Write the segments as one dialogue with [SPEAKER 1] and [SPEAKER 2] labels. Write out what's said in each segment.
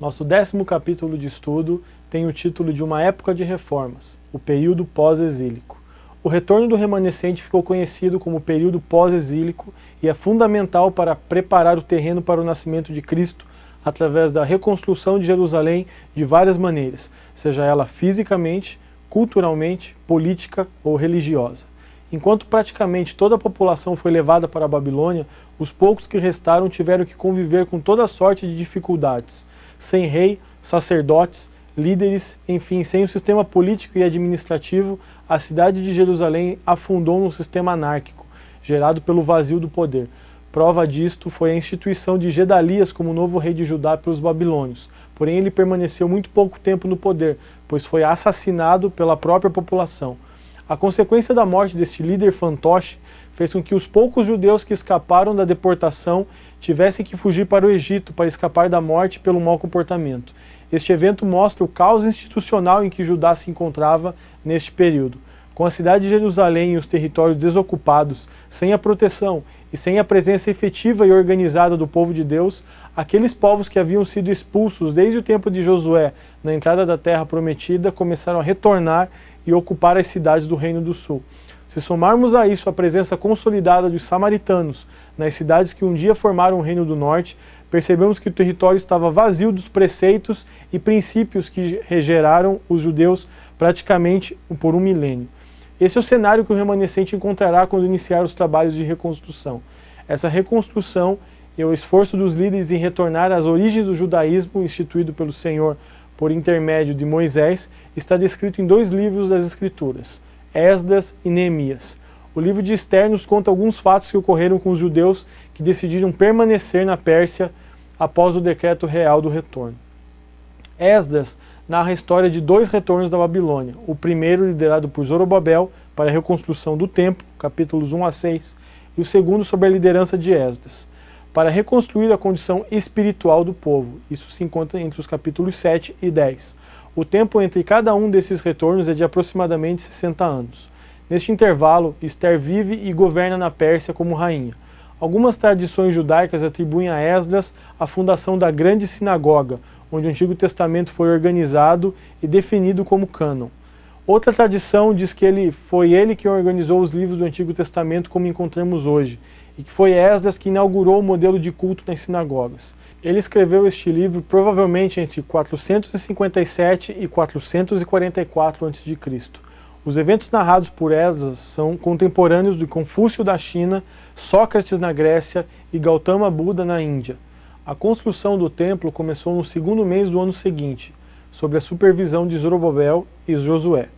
[SPEAKER 1] Nosso 10º capítulo de estudo tem o título de Uma Época de Reformas, o período pós-exílico. O retorno do remanescente ficou conhecido como período pós-exílico e é fundamental para preparar o terreno para o nascimento de Cristo através da reconstrução de Jerusalém de várias maneiras, seja ela fisicamente, culturalmente, política ou religiosa. Enquanto praticamente toda a população foi levada para a Babilônia, os poucos que restaram tiveram que conviver com toda sorte de dificuldades, sem rei, sacerdotes, líderes, enfim, sem o sistema político e administrativo, a cidade de Jerusalém afundou num sistema anárquico, gerado pelo vazio do poder. Prova disto foi a instituição de Gedalias como novo rei de Judá pelos babilônios, porém ele permaneceu muito pouco tempo no poder, pois foi assassinado pela própria população. A consequência da morte deste líder fantoche fez com que os poucos judeus que escaparam da deportação tivessem que fugir para o Egito para escapar da morte pelo mau comportamento. Este evento mostra o caos institucional em que Judá se encontrava neste período. Com a cidade de Jerusalém e os territórios desocupados, sem a proteção e sem a presença efetiva e organizada do povo de Deus, aqueles povos que haviam sido expulsos desde o tempo de Josué na entrada da terra prometida começaram a retornar e ocupar as cidades do Reino do Sul. Se somarmos a isso a presença consolidada dos samaritanos nas cidades que um dia formaram o Reino do Norte, percebemos que o território estava vazio dos preceitos e princípios que regeraram os judeus praticamente por um milênio. Esse é o cenário que o remanescente encontrará quando iniciar os trabalhos de reconstrução. Essa reconstrução e o esforço dos líderes em retornar às origens do judaísmo instituído pelo Senhor por intermédio de Moisés está descrito em 2 livros das Escrituras, Esdras e Neemias. O livro de Ester nos conta alguns fatos que ocorreram com os judeus que decidiram permanecer na Pérsia após o decreto real do retorno. Esdras narra a história de 2 retornos da Babilônia, o primeiro liderado por Zorobabel para a reconstrução do templo, capítulos 1 a 6, e o segundo sob a liderança de Esdras, para reconstruir a condição espiritual do povo. Isso se encontra entre os capítulos 7 e 10. O tempo entre cada um desses retornos é de aproximadamente 60 anos. Neste intervalo, Ester vive e governa na Pérsia como rainha. Algumas tradições judaicas atribuem a Esdras a fundação da grande sinagoga, onde o Antigo Testamento foi organizado e definido como cânon. Outra tradição diz que foi ele que organizou os livros do Antigo Testamento como encontramos hoje, e que foi Esdras que inaugurou o modelo de culto nas sinagogas. Ele escreveu este livro provavelmente entre 457 e 444 a.C. Os eventos narrados por Esdras são contemporâneos de Confúcio da China, Sócrates na Grécia e Gautama Buda na Índia. A construção do templo começou no 2º mês do ano seguinte, sob a supervisão de Zorobabel e Josué.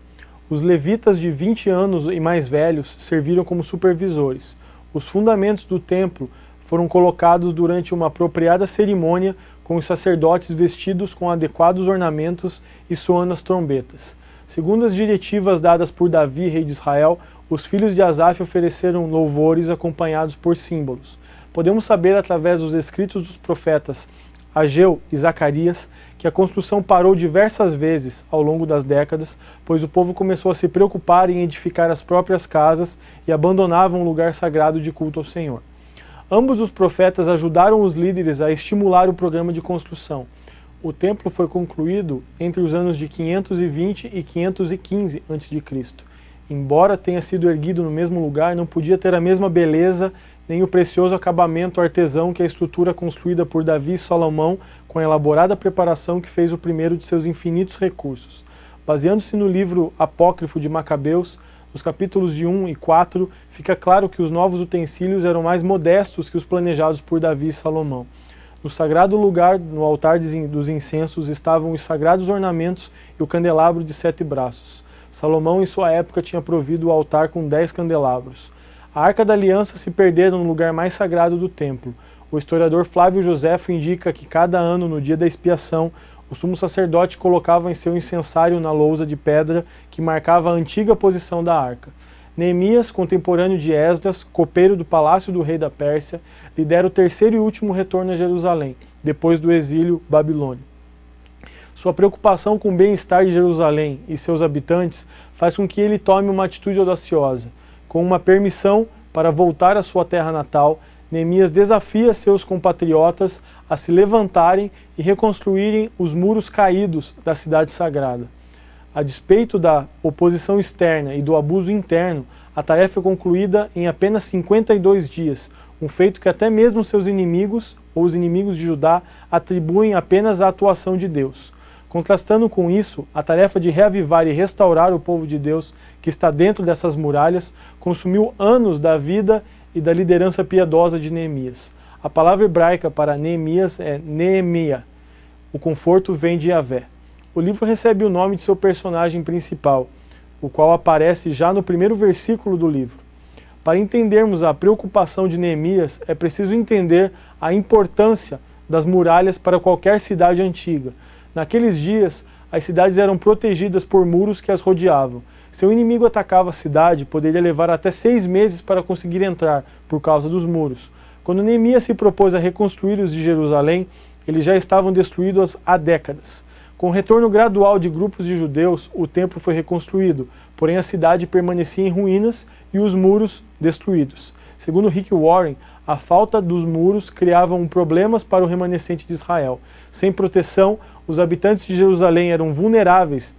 [SPEAKER 1] Os levitas de 20 anos e mais velhos serviram como supervisores. Os fundamentos do templo foram colocados durante uma apropriada cerimônia com os sacerdotes vestidos com adequados ornamentos e soando as trombetas. Segundo as diretivas dadas por Davi, rei de Israel, os filhos de Asaf ofereceram louvores acompanhados por símbolos. Podemos saber através dos escritos dos profetas Ageu e Zacarias que a construção parou diversas vezes ao longo das décadas, pois o povo começou a se preocupar em edificar as próprias casas e abandonavam o lugar sagrado de culto ao Senhor. Ambos os profetas ajudaram os líderes a estimular o programa de construção. O templo foi concluído entre os anos de 520 e 515 a.C. Embora tenha sido erguido no mesmo lugar, não podia ter a mesma beleza nem o precioso acabamento artesão que a estrutura construída por Davi e Salomão com a elaborada preparação que fez o primeiro de seus infinitos recursos. Baseando-se no livro apócrifo de Macabeus, nos capítulos de 1 e 4, fica claro que os novos utensílios eram mais modestos que os planejados por Davi e Salomão. No sagrado lugar, no altar dos incensos, estavam os sagrados ornamentos e o candelabro de 7 braços. Salomão, em sua época, tinha provido o altar com 10 candelabros. A Arca da Aliança se perdera no lugar mais sagrado do templo. O historiador Flávio Joséfo indica que cada ano, no dia da expiação, o sumo sacerdote colocava em seu incensário na lousa de pedra que marcava a antiga posição da arca. Neemias, contemporâneo de Esdras, copeiro do palácio do rei da Pérsia, lidera o 3º e último retorno a Jerusalém, depois do exílio babilônico. Sua preocupação com o bem-estar de Jerusalém e seus habitantes faz com que ele tome uma atitude audaciosa. Com uma permissão para voltar à sua terra natal, Neemias desafia seus compatriotas a se levantarem e reconstruírem os muros caídos da cidade sagrada. A despeito da oposição externa e do abuso interno, a tarefa foi concluída em apenas 52 dias, um feito que até mesmo seus inimigos, ou os inimigos de Judá, atribuem apenas à atuação de Deus. Contrastando com isso, a tarefa de reavivar e restaurar o povo de Deus que está dentro dessas muralhas consumiu anos da vida e da liderança piedosa de Neemias. A palavra hebraica para Neemias é Neemia. O conforto vem de Yahvé. O livro recebe o nome de seu personagem principal, o qual aparece já no primeiro versículo do livro. Para entendermos a preocupação de Neemias, é preciso entender a importância das muralhas para qualquer cidade antiga. Naqueles dias, as cidades eram protegidas por muros que as rodeavam. Se o inimigo atacava a cidade, poderia levar até 6 meses para conseguir entrar, por causa dos muros. Quando Neemias se propôs a reconstruir os de Jerusalém, eles já estavam destruídos há décadas. Com o retorno gradual de grupos de judeus, o templo foi reconstruído, porém a cidade permanecia em ruínas e os muros destruídos. Segundo Rick Warren, a falta dos muros criava problemas para o remanescente de Israel. Sem proteção, os habitantes de Jerusalém eram vulneráveis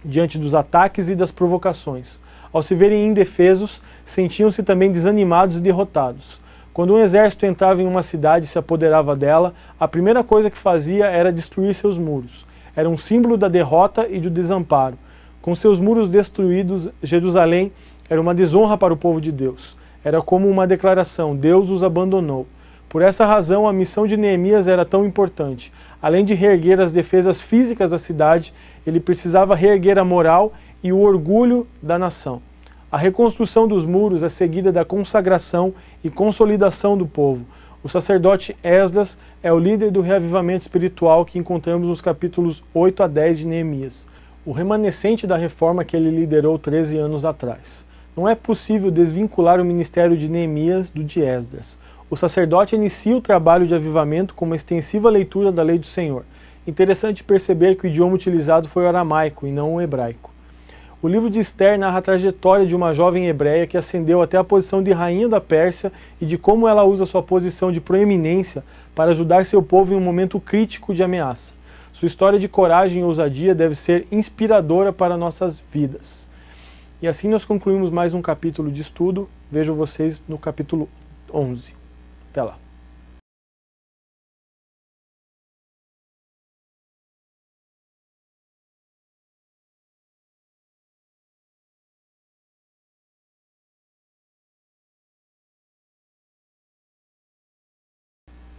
[SPEAKER 1] diante dos ataques e das provocações. Ao se verem indefesos, sentiam-se também desanimados e derrotados. Quando um exército entrava em uma cidade e se apoderava dela, a primeira coisa que fazia era destruir seus muros. Era um símbolo da derrota e do desamparo. Com seus muros destruídos, Jerusalém era uma desonra para o povo de Deus. Era como uma declaração: Deus os abandonou. Por essa razão, a missão de Neemias era tão importante. Além de reerguer as defesas físicas da cidade, ele precisava reerguer a moral e o orgulho da nação. A reconstrução dos muros é seguida da consagração e consolidação do povo. O sacerdote Esdras é o líder do reavivamento espiritual que encontramos nos capítulos 8 a 10 de Neemias, o remanescente da reforma que ele liderou 13 anos atrás. Não é possível desvincular o ministério de Neemias do de Esdras. O sacerdote inicia o trabalho de avivamento com uma extensiva leitura da lei do Senhor. Interessante perceber que o idioma utilizado foi o aramaico e não o hebraico. O livro de Esther narra a trajetória de uma jovem hebreia que ascendeu até a posição de rainha da Pérsia e de como ela usa sua posição de proeminência para ajudar seu povo em um momento crítico de ameaça. Sua história de coragem e ousadia deve ser inspiradora para nossas vidas. E assim nós concluímos mais um capítulo de estudo. Vejo vocês no capítulo 11. Até lá.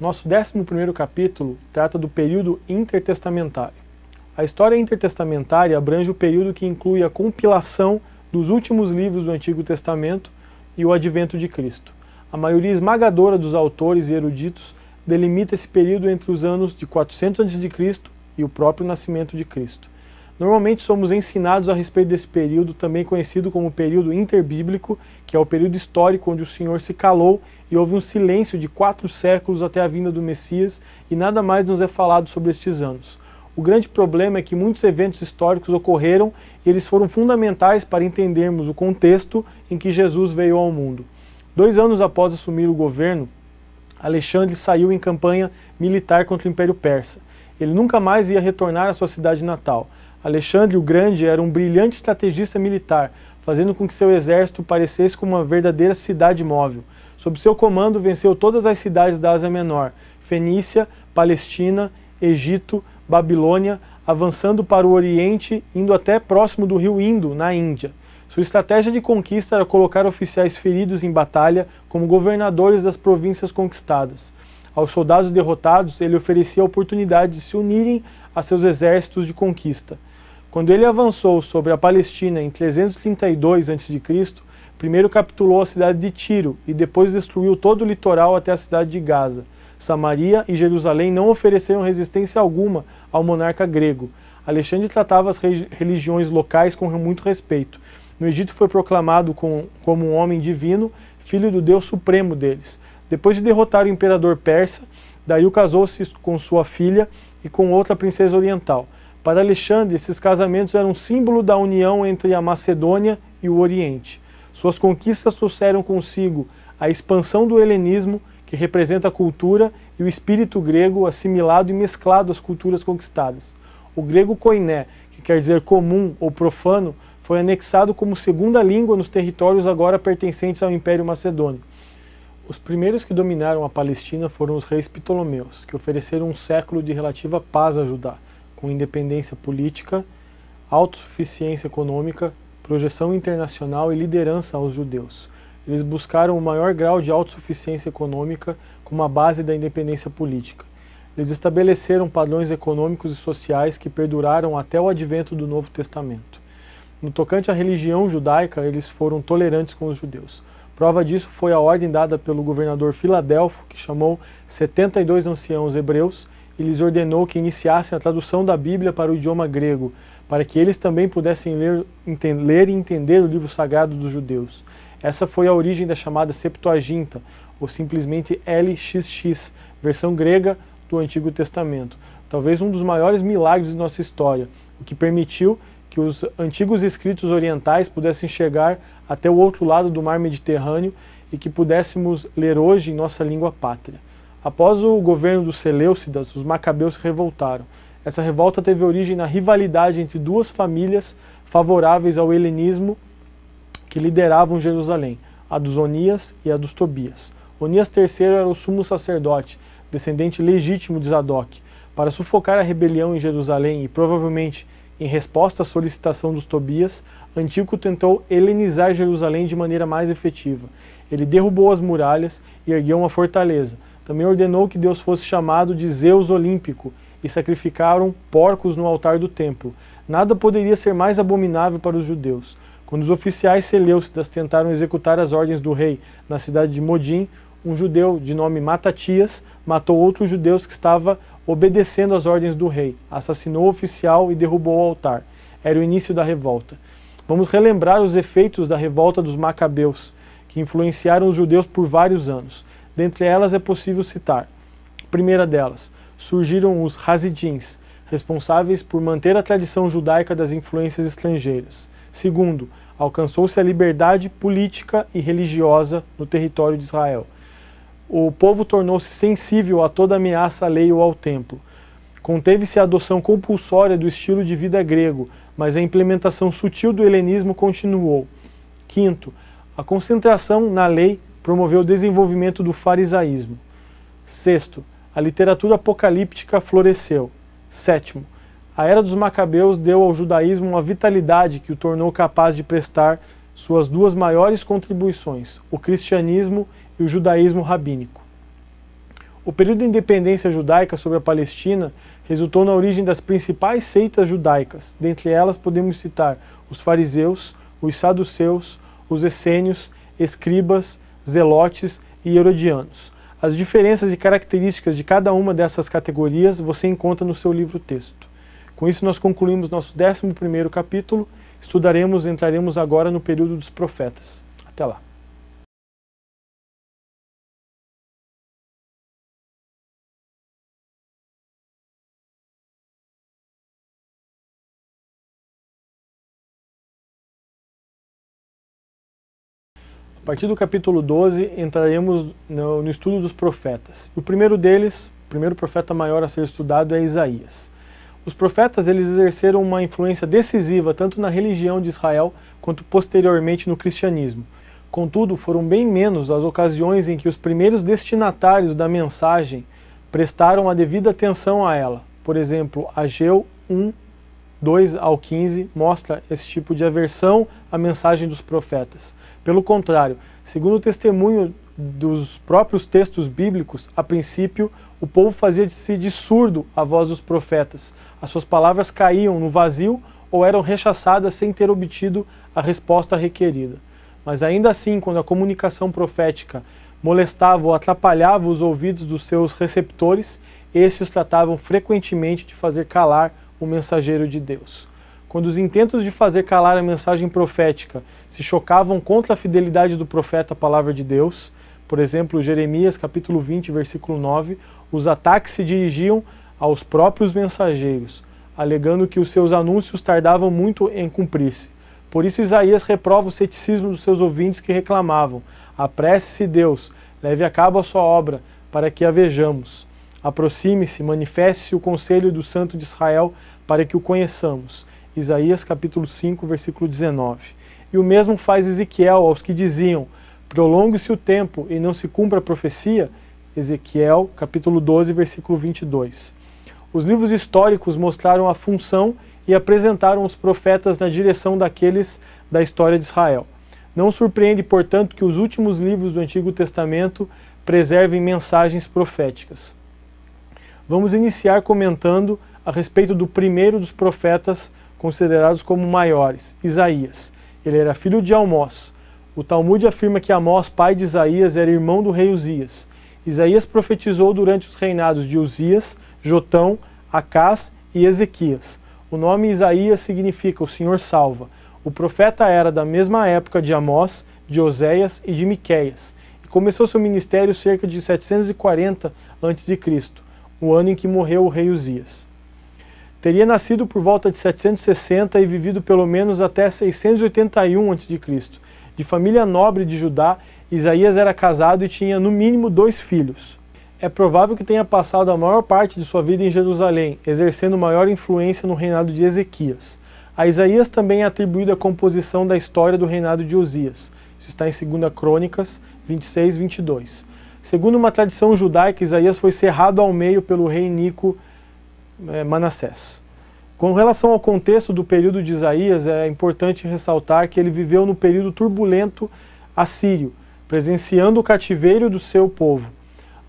[SPEAKER 1] Nosso 11º capítulo trata do período intertestamentário. A história intertestamentária abrange o período que inclui a compilação dos últimos livros do Antigo Testamento e o advento de Cristo. A maioria esmagadora dos autores e eruditos delimita esse período entre os anos de 400 a.C. e o próprio nascimento de Cristo. Normalmente somos ensinados a respeito desse período, também conhecido como período interbíblico, que é o período histórico onde o Senhor se calou e houve um silêncio de 4 séculos até a vinda do Messias e nada mais nos é falado sobre estes anos. O grande problema é que muitos eventos históricos ocorreram e eles foram fundamentais para entendermos o contexto em que Jesus veio ao mundo. 2 anos após assumir o governo, Alexandre saiu em campanha militar contra o Império Persa. Ele nunca mais ia retornar à sua cidade natal. Alexandre o Grande era um brilhante estrategista militar, fazendo com que seu exército parecesse como uma verdadeira cidade móvel. Sob seu comando, venceu todas as cidades da Ásia Menor, Fenícia, Palestina, Egito, Babilônia, avançando para o Oriente, indo até próximo do rio Indo, na Índia. Sua estratégia de conquista era colocar oficiais feridos em batalha como governadores das províncias conquistadas. Aos soldados derrotados, ele oferecia a oportunidade de se unirem a seus exércitos de conquista. Quando ele avançou sobre a Palestina em 332 a.C., primeiro capturou a cidade de Tiro e depois destruiu todo o litoral até a cidade de Gaza. Samaria e Jerusalém não ofereceram resistência alguma ao monarca grego. Alexandre tratava as religiões locais com muito respeito. No Egito foi proclamado como um homem divino, filho do Deus supremo deles. Depois de derrotar o imperador persa, Dario casou-se com sua filha e com outra princesa oriental. Para Alexandre, esses casamentos eram um símbolo da união entre a Macedônia e o Oriente. Suas conquistas trouxeram consigo a expansão do helenismo, que representa a cultura, e o espírito grego assimilado e mesclado às culturas conquistadas. O grego koiné, que quer dizer comum ou profano, foi anexado como segunda língua nos territórios agora pertencentes ao Império Macedônio. Os primeiros que dominaram a Palestina foram os reis Ptolomeus, que ofereceram um século de relativa paz a Judá, com independência política, autossuficiência econômica, projeção internacional e liderança aos judeus. Eles buscaram o maior grau de autossuficiência econômica como a base da independência política. Eles estabeleceram padrões econômicos e sociais que perduraram até o advento do Novo Testamento. No tocante à religião judaica, eles foram tolerantes com os judeus. Prova disso foi a ordem dada pelo governador Filadelfo, que chamou 72 anciãos hebreus e lhes ordenou que iniciassem a tradução da Bíblia para o idioma grego, para que eles também pudessem ler e entender o livro sagrado dos judeus. Essa foi a origem da chamada Septuaginta, ou simplesmente LXX, versão grega do Antigo Testamento. Talvez um dos maiores milagres de nossa história, o que permitiu que os antigos escritos orientais pudessem chegar até o outro lado do mar Mediterrâneo e que pudéssemos ler hoje em nossa língua pátria. Após o governo dos Seleucidas, os macabeus se revoltaram. Essa revolta teve origem na rivalidade entre duas famílias favoráveis ao helenismo que lideravam Jerusalém, a dos Onias e a dos Tobias. Onias III era o sumo sacerdote, descendente legítimo de Zadok. Para sufocar a rebelião em Jerusalém e provavelmente em resposta à solicitação dos Tobias, Antíoco tentou helenizar Jerusalém de maneira mais efetiva. Ele derrubou as muralhas e ergueu uma fortaleza. Também ordenou que Deus fosse chamado de Zeus Olímpico e sacrificaram porcos no altar do templo. Nada poderia ser mais abominável para os judeus. Quando os oficiais seleucidas tentaram executar as ordens do rei na cidade de Modim, um judeu de nome Matatias matou outros judeus que estava obedecendo às ordens do rei, assassinou o oficial e derrubou o altar. Era o início da revolta. Vamos relembrar os efeitos da revolta dos Macabeus, que influenciaram os judeus por vários anos. Dentre elas é possível citar. Primeira delas, surgiram os Hasidins, responsáveis por manter a tradição judaica das influências estrangeiras. Segundo, alcançou-se a liberdade política e religiosa no território de Israel. O povo tornou-se sensível a toda ameaça à lei ou ao templo. Conteve-se a adoção compulsória do estilo de vida grego, mas a implementação sutil do helenismo continuou. Quinto, a concentração na lei promoveu o desenvolvimento do farisaísmo. Sexto, a literatura apocalíptica floresceu. Sétimo, a era dos Macabeus deu ao judaísmo uma vitalidade que o tornou capaz de prestar suas duas maiores contribuições, o cristianismo e o judaísmo rabínico. O período de independência judaica sobre a Palestina resultou na origem das principais seitas judaicas. Dentre elas podemos citar os fariseus, os saduceus, os essênios, escribas, zelotes e herodianos. As diferenças e características de cada uma dessas categorias você encontra no seu livro-texto. Com isso nós concluímos nosso 11º capítulo, entraremos agora no período dos profetas. Até lá. A partir do capítulo 12, entraremos no estudo dos profetas. O primeiro deles, o primeiro profeta maior a ser estudado é Isaías. Os profetas eles exerceram uma influência decisiva tanto na religião de Israel quanto posteriormente no cristianismo. Contudo, foram bem menos as ocasiões em que os primeiros destinatários da mensagem prestaram a devida atenção a ela. Por exemplo, Ageu 1, 2 ao 15 mostra esse tipo de aversão à mensagem dos profetas. Pelo contrário, segundo o testemunho dos próprios textos bíblicos, a princípio, o povo fazia-se de surdo à voz dos profetas. As suas palavras caíam no vazio ou eram rechaçadas sem ter obtido a resposta requerida. Mas ainda assim, quando a comunicação profética molestava ou atrapalhava os ouvidos dos seus receptores, estes tratavam frequentemente de fazer calar o mensageiro de Deus. Quando os intentos de fazer calar a mensagem profética se chocavam contra a fidelidade do profeta à palavra de Deus, por exemplo, Jeremias capítulo 20, versículo 9, os ataques se dirigiam aos próprios mensageiros, alegando que os seus anúncios tardavam muito em cumprir-se. Por isso Isaías reprova o ceticismo dos seus ouvintes que reclamavam: apresse-se Deus, leve a cabo a sua obra, para que a vejamos. Aproxime-se, manifeste-se o conselho do Santo de Israel para que o conheçamos. Isaías capítulo 5, versículo 19. E o mesmo faz Ezequiel aos que diziam: prolongue-se o tempo e não se cumpra a profecia. Ezequiel capítulo 12, versículo 22. Os livros históricos mostraram a função e apresentaram os profetas na direção daqueles da história de Israel. Não surpreende, portanto, que os últimos livros do Antigo Testamento preservem mensagens proféticas. Vamos iniciar comentando a respeito do primeiro dos profetas considerados como maiores, Isaías. Ele era filho de Amós. O Talmud afirma que Amós, pai de Isaías, era irmão do rei Uzias. Isaías profetizou durante os reinados de Uzias, Jotão, Acás e Ezequias. O nome Isaías significa o Senhor salva. O profeta era da mesma época de Amós, de Oséias e de Miqueias, e começou seu ministério cerca de 740 a.C., o ano em que morreu o rei Uzias. Teria nascido por volta de 760 e vivido pelo menos até 681 a.C. De família nobre de Judá, Isaías era casado e tinha no mínimo 2 filhos. É provável que tenha passado a maior parte de sua vida em Jerusalém, exercendo maior influência no reinado de Ezequias. A Isaías também é atribuída a composição da história do reinado de Uzias. Isso está em 2 Crônicas 26, 22. Segundo uma tradição judaica, Isaías foi cerrado ao meio pelo rei Nico Manassés. Com relação ao contexto do período de Isaías, é importante ressaltar que ele viveu no período turbulento assírio, presenciando o cativeiro do seu povo.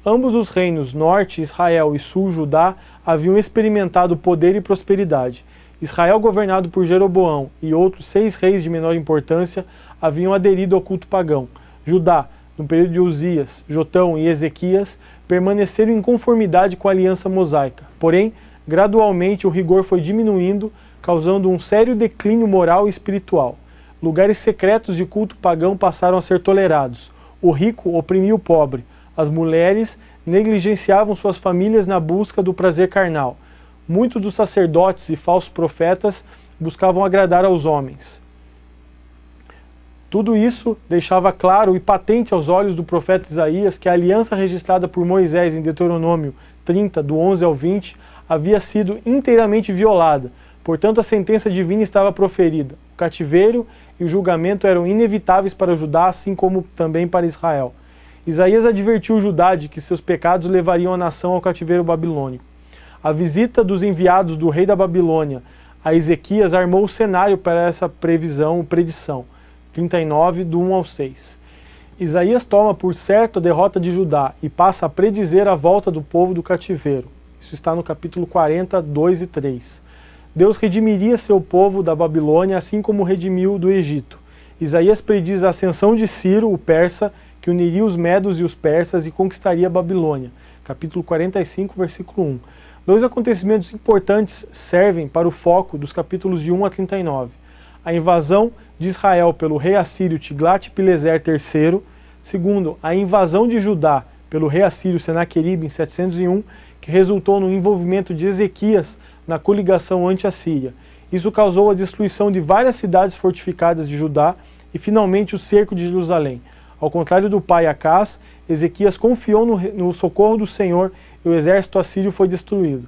[SPEAKER 1] Ambos os reinos, norte, Israel, e sul, Judá, haviam experimentado poder e prosperidade. Israel, governado por Jeroboão, e outros 6 reis de menor importância, haviam aderido ao culto pagão. Judá, no período de Uzias, Jotão e Ezequias, permaneceram em conformidade com a aliança mosaica. Porém, gradualmente o rigor foi diminuindo, causando um sério declínio moral e espiritual. Lugares secretos de culto pagão passaram a ser tolerados. O rico oprimia o pobre. As mulheres negligenciavam suas famílias na busca do prazer carnal. Muitos dos sacerdotes e falsos profetas buscavam agradar aos homens. Tudo isso deixava claro e patente aos olhos do profeta Isaías que a aliança registrada por Moisés em Deuteronômio 30, do 11 ao 20, havia sido inteiramente violada. Portanto, a sentença divina estava proferida. O cativeiro e o julgamento eram inevitáveis para Judá, assim como também para Israel. Isaías advertiu Judá de que seus pecados levariam a nação ao cativeiro babilônico. A visita dos enviados do rei da Babilônia a Ezequias armou o cenário para essa predição. 39, do 1 ao 6. Isaías toma por certo a derrota de Judá e passa a predizer a volta do povo do cativeiro. Isso está no capítulo 40, 2 e 3. Deus redimiria seu povo da Babilônia, assim como redimiu do Egito. Isaías prediz a ascensão de Ciro, o persa, que uniria os medos e os persas e conquistaria a Babilônia. Capítulo 45, versículo 1. 2 acontecimentos importantes servem para o foco dos capítulos de 1 a 39. A invasão de Israel pelo rei assírio Tiglat-Pileser III. Segundo, a invasão de Judá pelo rei assírio Senaqueribe em 701, que resultou no envolvimento de Ezequias na coligação anti-assíria. Isso causou a destruição de várias cidades fortificadas de Judá e, finalmente, o cerco de Jerusalém. Ao contrário do pai Acás, Ezequias confiou no socorro do Senhor e o exército assírio foi destruído.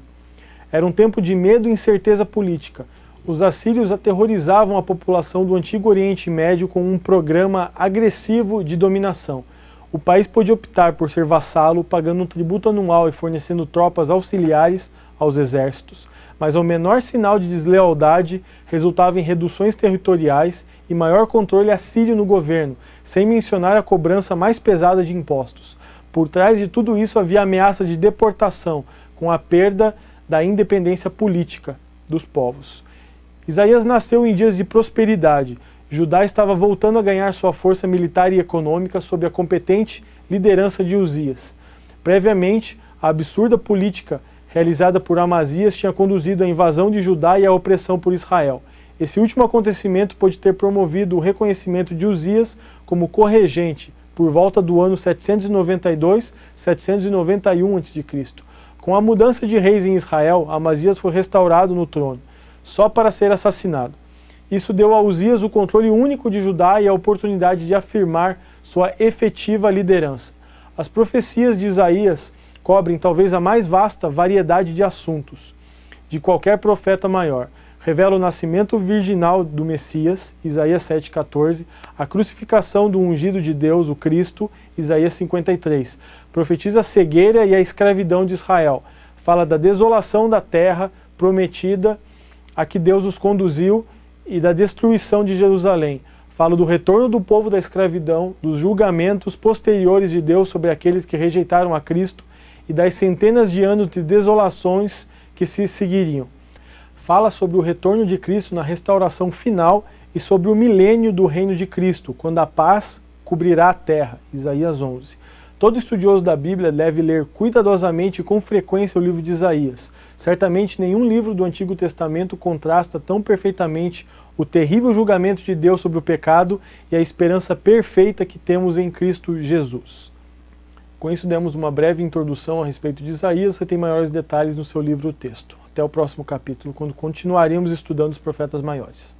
[SPEAKER 1] Era um tempo de medo e incerteza política. Os assírios aterrorizavam a população do Antigo Oriente Médio com um programa agressivo de dominação. O país podia optar por ser vassalo, pagando um tributo anual e fornecendo tropas auxiliares aos exércitos, mas ao menor sinal de deslealdade resultava em reduções territoriais e maior controle assírio no governo, sem mencionar a cobrança mais pesada de impostos. Por trás de tudo isso havia a ameaça de deportação, com a perda da independência política dos povos. Isaías nasceu em dias de prosperidade. Judá estava voltando a ganhar sua força militar e econômica sob a competente liderança de Uzias. Previamente, a absurda política realizada por Amazias tinha conduzido à invasão de Judá e à opressão por Israel. Esse último acontecimento pode ter promovido o reconhecimento de Uzias como corregente por volta do ano 792-791 a.C. Com a mudança de reis em Israel, Amazias foi restaurado no trono, só para ser assassinado. Isso deu a Uzias o controle único de Judá e a oportunidade de afirmar sua efetiva liderança. As profecias de Isaías cobrem talvez a mais vasta variedade de assuntos de qualquer profeta maior. Revela o nascimento virginal do Messias, Isaías 7,14, a crucificação do ungido de Deus, o Cristo, Isaías 53. Profetiza a cegueira e a escravidão de Israel. Fala da desolação da terra prometida a que Deus os conduziu e da destruição de Jerusalém. Fala do retorno do povo da escravidão, dos julgamentos posteriores de Deus sobre aqueles que rejeitaram a Cristo e das centenas de anos de desolações que se seguiriam. Fala sobre o retorno de Cristo na restauração final e sobre o milênio do reino de Cristo, quando a paz cobrirá a terra, Isaías 11. Todo estudioso da Bíblia deve ler cuidadosamente e com frequência o livro de Isaías. Certamente nenhum livro do Antigo Testamento contrasta tão perfeitamente o terrível julgamento de Deus sobre o pecado e a esperança perfeita que temos em Cristo Jesus. Com isso demos uma breve introdução a respeito de Isaías, você tem maiores detalhes no seu livro O Texto. Até o próximo capítulo, quando continuaremos estudando os profetas maiores.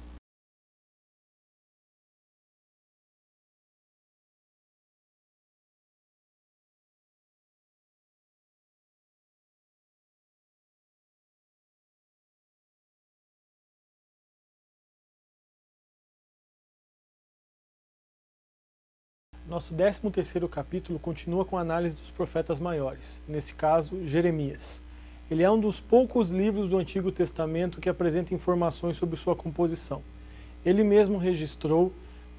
[SPEAKER 1] Nosso 13º capítulo continua com a análise dos profetas maiores, nesse caso, Jeremias. Ele é um dos poucos livros do Antigo Testamento que apresenta informações sobre sua composição. Ele mesmo registrou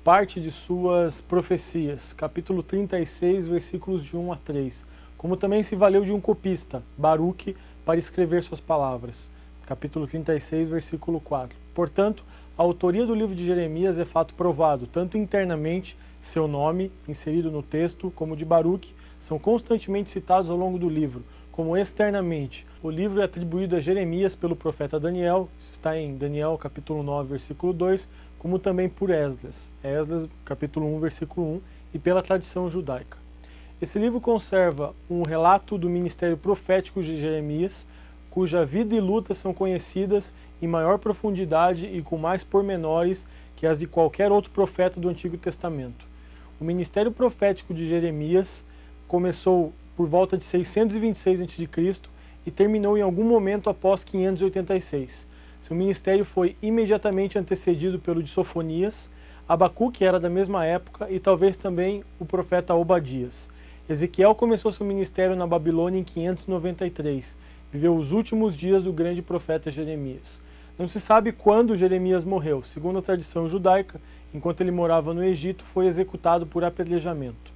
[SPEAKER 1] parte de suas profecias, capítulo 36, versículos de 1 a 3, como também se valeu de um copista, Baruque, para escrever suas palavras, capítulo 36, versículo 4. Portanto, a autoria do livro de Jeremias é fato provado, tanto internamente, seu nome, inserido no texto, como de Baruque, são constantemente citados ao longo do livro, como externamente. O livro é atribuído a Jeremias pelo profeta Daniel, isso está em Daniel capítulo 9, versículo 2, como também por Esdras, capítulo 1, versículo 1, e pela tradição judaica. Esse livro conserva um relato do ministério profético de Jeremias, cuja vida e luta são conhecidas em maior profundidade e com mais pormenores que as de qualquer outro profeta do Antigo Testamento. O ministério profético de Jeremias começou por volta de 626 a.C. e terminou em algum momento após 586. Seu ministério foi imediatamente antecedido pelo de Sofonias, Abacuque era da mesma época e talvez também o profeta Obadias. Ezequiel começou seu ministério na Babilônia em 593, viveu os últimos dias do grande profeta Jeremias. Não se sabe quando Jeremias morreu. Segundo a tradição judaica, enquanto ele morava no Egito, foi executado por apedrejamento.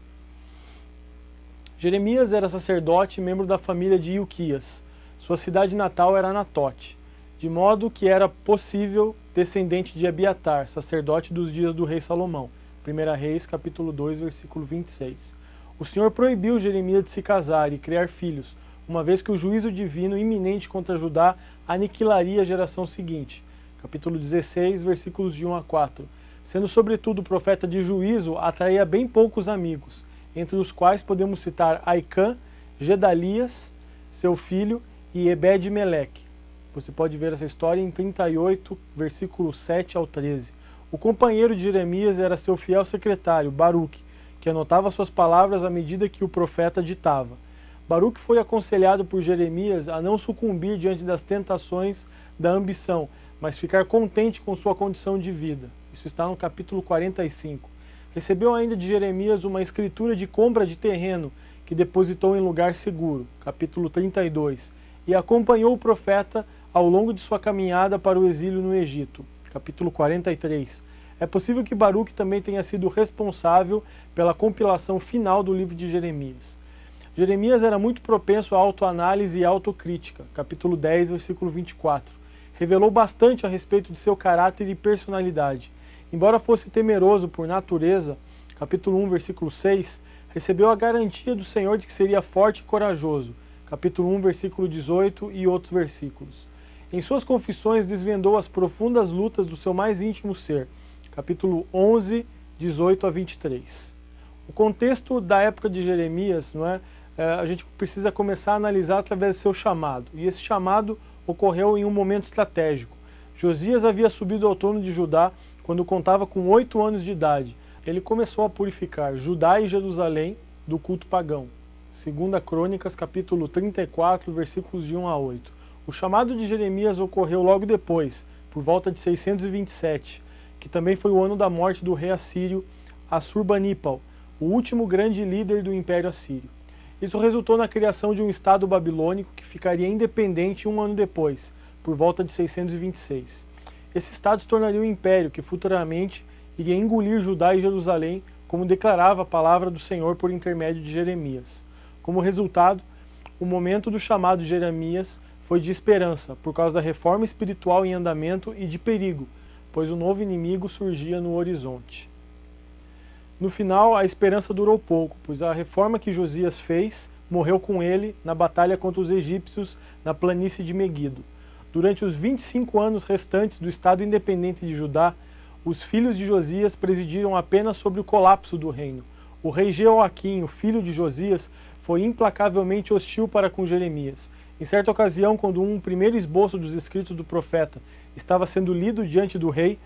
[SPEAKER 1] Jeremias era sacerdote e membro da família de Ilquias. Sua cidade natal era Anatote, de modo que era possível descendente de Abiatar, sacerdote dos dias do rei Salomão. 1 Reis, capítulo 2, versículo 26. O Senhor proibiu Jeremias de se casar e criar filhos, uma vez que o juízo divino iminente contra Judá aniquilaria a geração seguinte. Capítulo 16, versículos de 1 a 4. Sendo sobretudo profeta de juízo, atraía bem poucos amigos, entre os quais podemos citar Aicã, Gedalias, seu filho, e Ebed-Meleque. Você pode ver essa história em 38, versículos 7 ao 13. O companheiro de Jeremias era seu fiel secretário, Baruque, que anotava suas palavras à medida que o profeta ditava. Baruque foi aconselhado por Jeremias a não sucumbir diante das tentações da ambição, mas ficar contente com sua condição de vida. Isso está no capítulo 45. Recebeu ainda de Jeremias uma escritura de compra de terreno, que depositou em lugar seguro, capítulo 32, e acompanhou o profeta ao longo de sua caminhada para o exílio no Egito, capítulo 43. É possível que Baruque também tenha sido responsável pela compilação final do livro de Jeremias. Jeremias era muito propenso à autoanálise e autocrítica, capítulo 10, versículo 24. Revelou bastante a respeito de seu caráter e personalidade. Embora fosse temeroso por natureza, capítulo 1, versículo 6, recebeu a garantia do Senhor de que seria forte e corajoso, capítulo 1, versículo 18 e outros versículos. Em suas confissões desvendou as profundas lutas do seu mais íntimo ser, capítulo 11, 18 a 23. O contexto da época de Jeremias, a gente precisa começar a analisar através de seu chamado, e esse chamado ocorreu em um momento estratégico. Josias havia subido ao trono de Judá quando contava com 8 anos de idade. Ele começou a purificar Judá e Jerusalém do culto pagão. 2 Crônicas, capítulo 34, versículos de 1 a 8. O chamado de Jeremias ocorreu logo depois, por volta de 627, que também foi o ano da morte do rei assírio Assurbanipal, o último grande líder do Império Assírio. Isso resultou na criação de um estado babilônico que ficaria independente um ano depois, por volta de 626. Esse estado se tornaria um império que futuramente iria engolir Judá e Jerusalém, como declarava a palavra do Senhor por intermédio de Jeremias. Como resultado, o momento do chamado de Jeremias foi de esperança, por causa da reforma espiritual em andamento e de perigo, pois o novo inimigo surgia no horizonte. No final, a esperança durou pouco, pois a reforma que Josias fez morreu com ele na batalha contra os egípcios na planície de Meguido. Durante os 25 anos restantes do Estado independente de Judá, os filhos de Josias presidiram apenas sobre o colapso do reino. O rei Jeoaquim, o filho de Josias, foi implacavelmente hostil para com Jeremias. Em certa ocasião, quando um primeiro esboço dos escritos do profeta estava sendo lido diante do rei,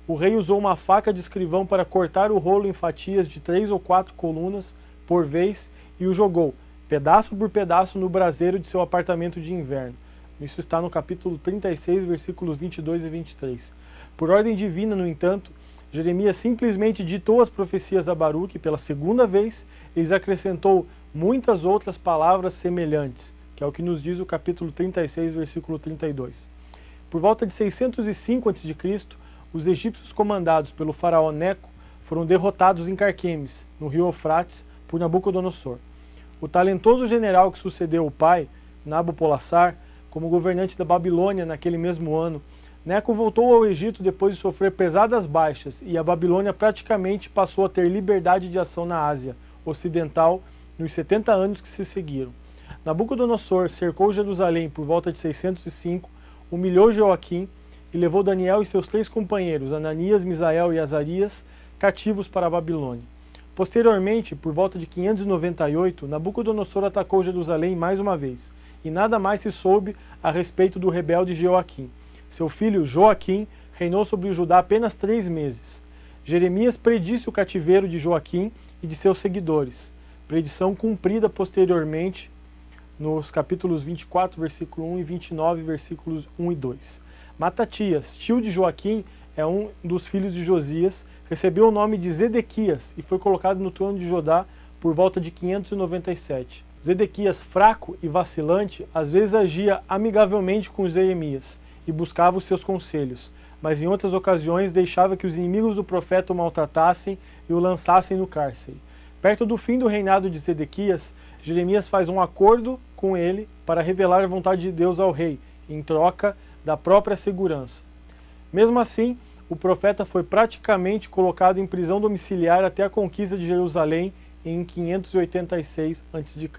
[SPEAKER 1] o rei usou uma faca de escrivão para cortar o rolo em fatias de 3 ou 4 colunas por vez e o jogou, pedaço por pedaço, no braseiro de seu apartamento de inverno. Isso está no capítulo 36, versículos 22 e 23. Por ordem divina, no entanto, Jeremias simplesmente ditou as profecias a Baruque pela segunda vez e lhes acrescentou muitas outras palavras semelhantes, que é o que nos diz o capítulo 36, versículo 32. Por volta de 605 a.C., os egípcios comandados pelo faraó Neco foram derrotados em Carquemes, no rio Eufrates, por Nabucodonosor. O talentoso general que sucedeu o pai, Nabopolassar, como governante da Babilônia naquele mesmo ano, Neco voltou ao Egito depois de sofrer pesadas baixas e a Babilônia praticamente passou a ter liberdade de ação na Ásia Ocidental nos 70 anos que se seguiram. Nabucodonosor cercou Jerusalém por volta de 605, humilhou Joaquim e levou Daniel e seus 3 companheiros, Ananias, Misael e Azarias, cativos para a Babilônia. Posteriormente, por volta de 598, Nabucodonosor atacou Jerusalém mais uma vez, e nada mais se soube a respeito do rebelde Jeoaquim. Seu filho Joaquim reinou sobre o Judá apenas 3 meses. Jeremias predisse o cativeiro de Joaquim e de seus seguidores, predição cumprida posteriormente nos capítulos 24, versículo 1 e 29, versículos 1 e 2. Matatias, tio de Joaquim, é um dos filhos de Josias, recebeu o nome de Zedequias e foi colocado no trono de Judá por volta de 597. Zedequias, fraco e vacilante, às vezes agia amigavelmente com Jeremias e buscava os seus conselhos, mas em outras ocasiões deixava que os inimigos do profeta o maltratassem e o lançassem no cárcere. Perto do fim do reinado de Zedequias, Jeremias faz um acordo com ele para revelar a vontade de Deus ao rei, em troca da própria segurança. Mesmo assim, o profeta foi praticamente colocado em prisão domiciliar até a conquista de Jerusalém em 586 a.C.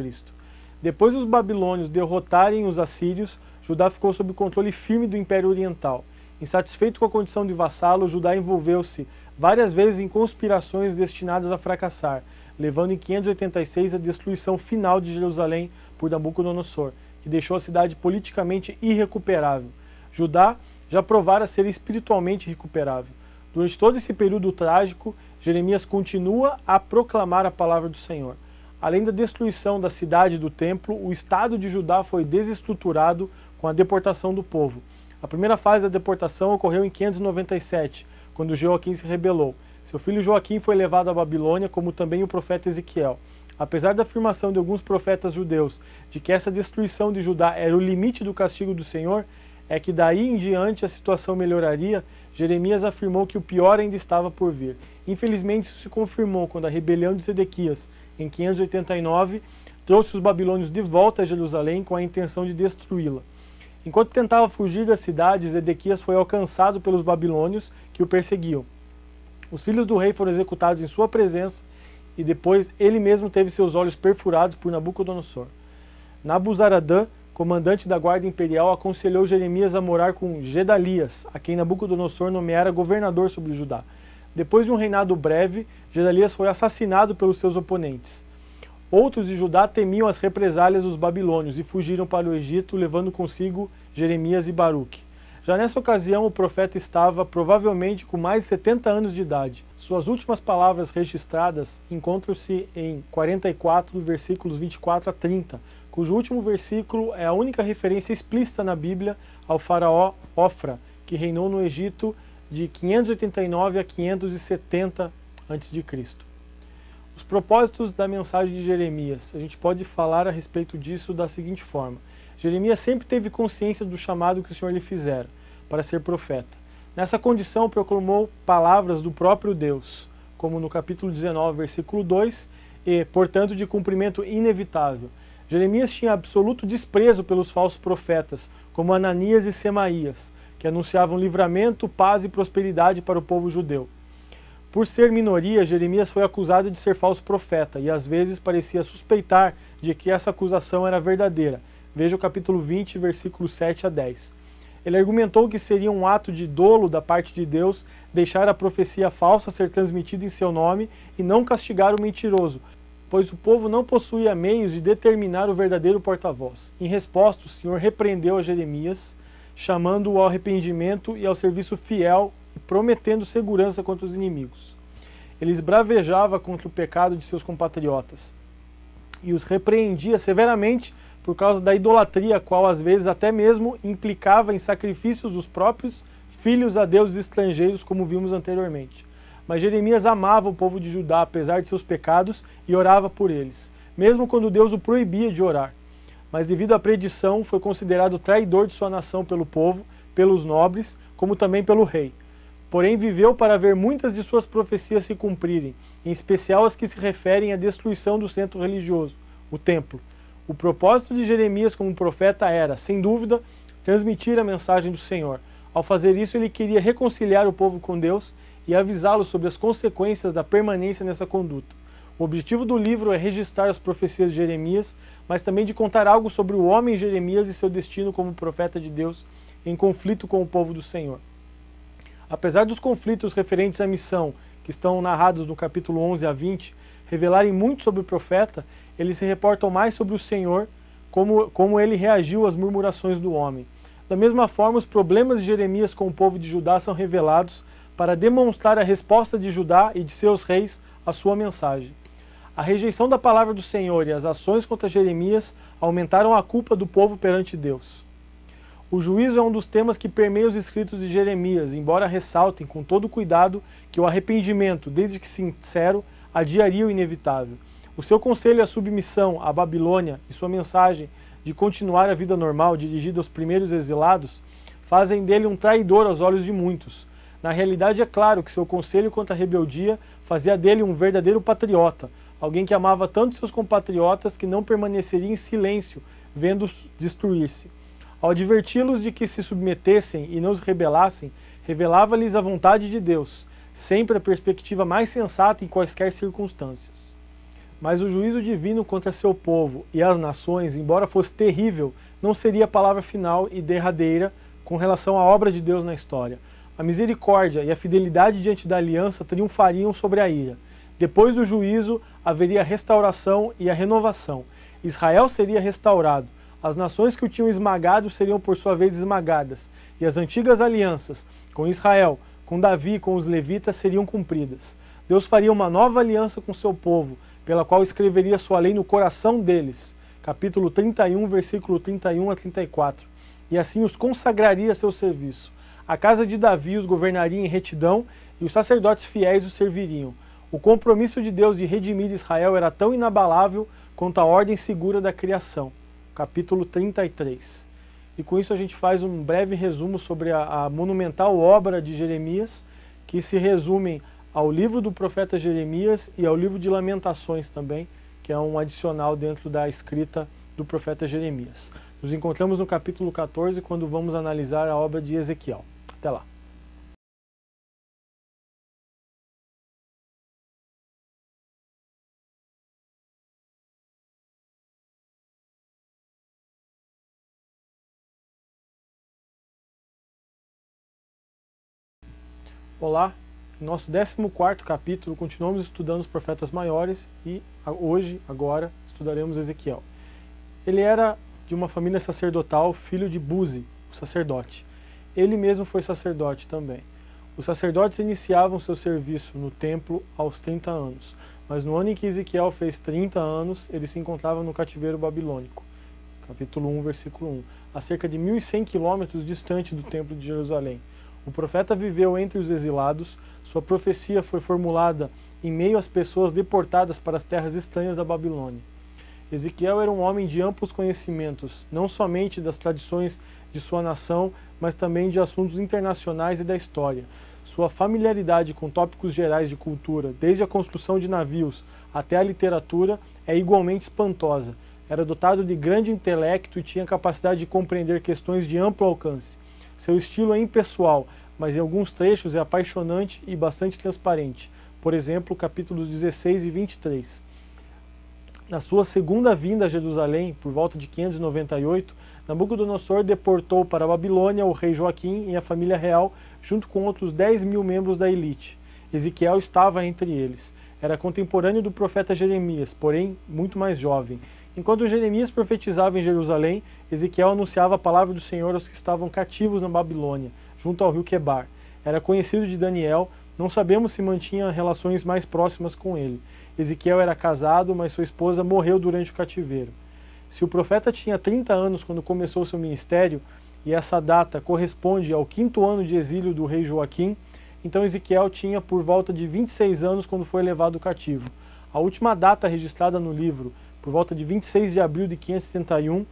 [SPEAKER 1] Depois dos babilônios derrotarem os assírios, Judá ficou sob o controle firme do Império Oriental. Insatisfeito com a condição de vassalo, Judá envolveu-se várias vezes em conspirações destinadas a fracassar, levando em 586 a destruição final de Jerusalém por Nabucodonosor, que deixou a cidade politicamente irrecuperável. Judá já provara ser espiritualmente recuperável. Durante todo esse período trágico, Jeremias continua a proclamar a palavra do Senhor. Além da destruição da cidade e do templo, o estado de Judá foi desestruturado com a deportação do povo. A primeira fase da deportação ocorreu em 597, quando Joaquim se rebelou. Seu filho Joaquim foi levado à Babilônia, como também o profeta Ezequiel. Apesar da afirmação de alguns profetas judeus de que essa destruição de Judá era o limite do castigo do Senhor, é que daí em diante a situação melhoraria, Jeremias afirmou que o pior ainda estava por vir. Infelizmente isso se confirmou quando a rebelião de Zedequias, em 589, trouxe os babilônios de volta a Jerusalém com a intenção de destruí-la. Enquanto tentava fugir da cidade, Zedequias foi alcançado pelos babilônios que o perseguiam. Os filhos do rei foram executados em sua presença e depois ele mesmo teve seus olhos perfurados por Nabucodonosor. Nabuzaradã, comandante da guarda imperial, aconselhou Jeremias a morar com Gedalias, a quem Nabucodonosor nomeara governador sobre Judá. Depois de um reinado breve, Gedalias foi assassinado pelos seus oponentes. Outros de Judá temiam as represálias dos babilônios e fugiram para o Egito, levando consigo Jeremias e Baruque. Já nessa ocasião, o profeta estava provavelmente com mais de 70 anos de idade. Suas últimas palavras registradas encontram-se em 44, versículos 24 a 30, cujo último versículo é a única referência explícita na Bíblia ao faraó Ofra, que reinou no Egito de 589 a 570 a.C. Os propósitos da mensagem de Jeremias. A gente pode falar a respeito disso da seguinte forma. Jeremias sempre teve consciência do chamado que o Senhor lhe fizera para ser profeta. Nessa condição, proclamou palavras do próprio Deus, como no capítulo 19, versículo 2, e, portanto, de cumprimento inevitável. Jeremias tinha absoluto desprezo pelos falsos profetas, como Ananias e Semaías, que anunciavam livramento, paz e prosperidade para o povo judeu. Por ser minoria, Jeremias foi acusado de ser falso profeta, e às vezes parecia suspeitar de que essa acusação era verdadeira. Veja o capítulo 20, versículos 7 a 10. Ele argumentou que seria um ato de dolo da parte de Deus deixar a profecia falsa ser transmitida em seu nome e não castigar o mentiroso, pois o povo não possuía meios de determinar o verdadeiro porta-voz. Em resposta, o Senhor repreendeu a Jeremias, chamando-o ao arrependimento e ao serviço fiel e prometendo segurança contra os inimigos. Ele esbravejava contra o pecado de seus compatriotas e os repreendia severamente por causa da idolatria, a qual às vezes até mesmo implicava em sacrifícios dos próprios filhos a deuses estrangeiros, como vimos anteriormente. Mas Jeremias amava o povo de Judá, apesar de seus pecados, e orava por eles, mesmo quando Deus o proibia de orar. Mas devido à predição, foi considerado traidor de sua nação pelo povo, pelos nobres, como também pelo rei. Porém, viveu para ver muitas de suas profecias se cumprirem, em especial as que se referem à destruição do centro religioso, o templo. O propósito de Jeremias como profeta era, sem dúvida, transmitir a mensagem do Senhor. Ao fazer isso, ele queria reconciliar o povo com Deus e avisá-los sobre as consequências da permanência nessa conduta. O objetivo do livro é registrar as profecias de Jeremias, mas também de contar algo sobre o homem Jeremias e seu destino como profeta de Deus em conflito com o povo do Senhor. Apesar dos conflitos referentes à missão, que estão narrados no capítulo 11 a 20, revelarem muito sobre o profeta, eles se reportam mais sobre o Senhor, como ele reagiu às murmurações do homem. Da mesma forma, os problemas de Jeremias com o povo de Judá são revelados para demonstrar a resposta de Judá e de seus reis à sua mensagem. A rejeição da palavra do Senhor e as ações contra Jeremias aumentaram a culpa do povo perante Deus. O juízo é um dos temas que permeia os escritos de Jeremias, embora ressaltem com todo cuidado que o arrependimento, desde que sincero, adiaria o inevitável. O seu conselho à submissão à Babilônia e sua mensagem de continuar a vida normal dirigida aos primeiros exilados fazem dele um traidor aos olhos de muitos. Na realidade, é claro que seu conselho contra a rebeldia fazia dele um verdadeiro patriota, alguém que amava tanto seus compatriotas que não permaneceria em silêncio vendo-os destruir-se. Ao adverti-los de que se submetessem e não se rebelassem, revelava-lhes a vontade de Deus, sempre a perspectiva mais sensata em quaisquer circunstâncias. Mas o juízo divino contra seu povo e as nações, embora fosse terrível, não seria a palavra final e derradeira com relação à obra de Deus na história. A misericórdia e a fidelidade diante da aliança triunfariam sobre a ira. Depois do juízo, haveria a restauração e a renovação. Israel seria restaurado. As nações que o tinham esmagado seriam por sua vez esmagadas. E as antigas alianças, com Israel, com Davi e com os levitas, seriam cumpridas. Deus faria uma nova aliança com seu povo, pela qual escreveria sua lei no coração deles. Capítulo 31, versículo 31 a 34. E assim os consagraria a seu serviço. A casa de Davi os governaria em retidão e os sacerdotes fiéis os serviriam. O compromisso de Deus de redimir Israel era tão inabalável quanto a ordem segura da criação. Capítulo 33. E com isso a gente faz um breve resumo sobre a monumental obra de Jeremias, que se resumem ao livro do profeta Jeremias e ao livro de Lamentações também, que é um adicional dentro da escrita do profeta Jeremias. Nos encontramos no capítulo 14, quando vamos analisar a obra de Ezequiel. Até lá. Olá, no nosso 14º capítulo continuamos estudando os profetas maiores e hoje, agora, estudaremos Ezequiel. Ele era de uma família sacerdotal, filho de Buzi, o sacerdote. ele mesmo foi sacerdote também. Os sacerdotes iniciavam seu serviço no templo aos 30 anos, mas no ano em que Ezequiel fez 30 anos, ele se encontrava no cativeiro babilônico. Capítulo 1, versículo 1, a cerca de 1.100 quilômetros distante do templo de Jerusalém. O profeta viveu entre os exilados, sua profecia foi formulada em meio às pessoas deportadas para as terras estranhas da Babilônia. Ezequiel era um homem de amplos conhecimentos, não somente das tradições de sua nação, mas também de assuntos internacionais e da história. Sua familiaridade com tópicos gerais de cultura, desde a construção de navios até a literatura, é igualmente espantosa. Era dotado de grande intelecto e tinha capacidade de compreender questões de amplo alcance. Seu estilo é impessoal, mas em alguns trechos é apaixonante e bastante transparente. Por exemplo, capítulos 16 e 23. Na sua segunda vinda a Jerusalém, por volta de 598, Nabucodonosor deportou para a Babilônia o rei Joaquim e a família real, junto com outros 10.000 membros da elite. Ezequiel estava entre eles. Era contemporâneo do profeta Jeremias, porém muito mais jovem. Enquanto Jeremias profetizava em Jerusalém, Ezequiel anunciava a palavra do Senhor aos que estavam cativos na Babilônia, junto ao rio Quebar. Era conhecido de Daniel, não sabemos se mantinha relações mais próximas com ele. Ezequiel era casado, mas sua esposa morreu durante o cativeiro. Se o profeta tinha 30 anos quando começou seu ministério, e essa data corresponde ao 5º ano de exílio do rei Joaquim, então Ezequiel tinha por volta de 26 anos quando foi levado cativo. A última data registrada no livro, por volta de 26 de abril de 571,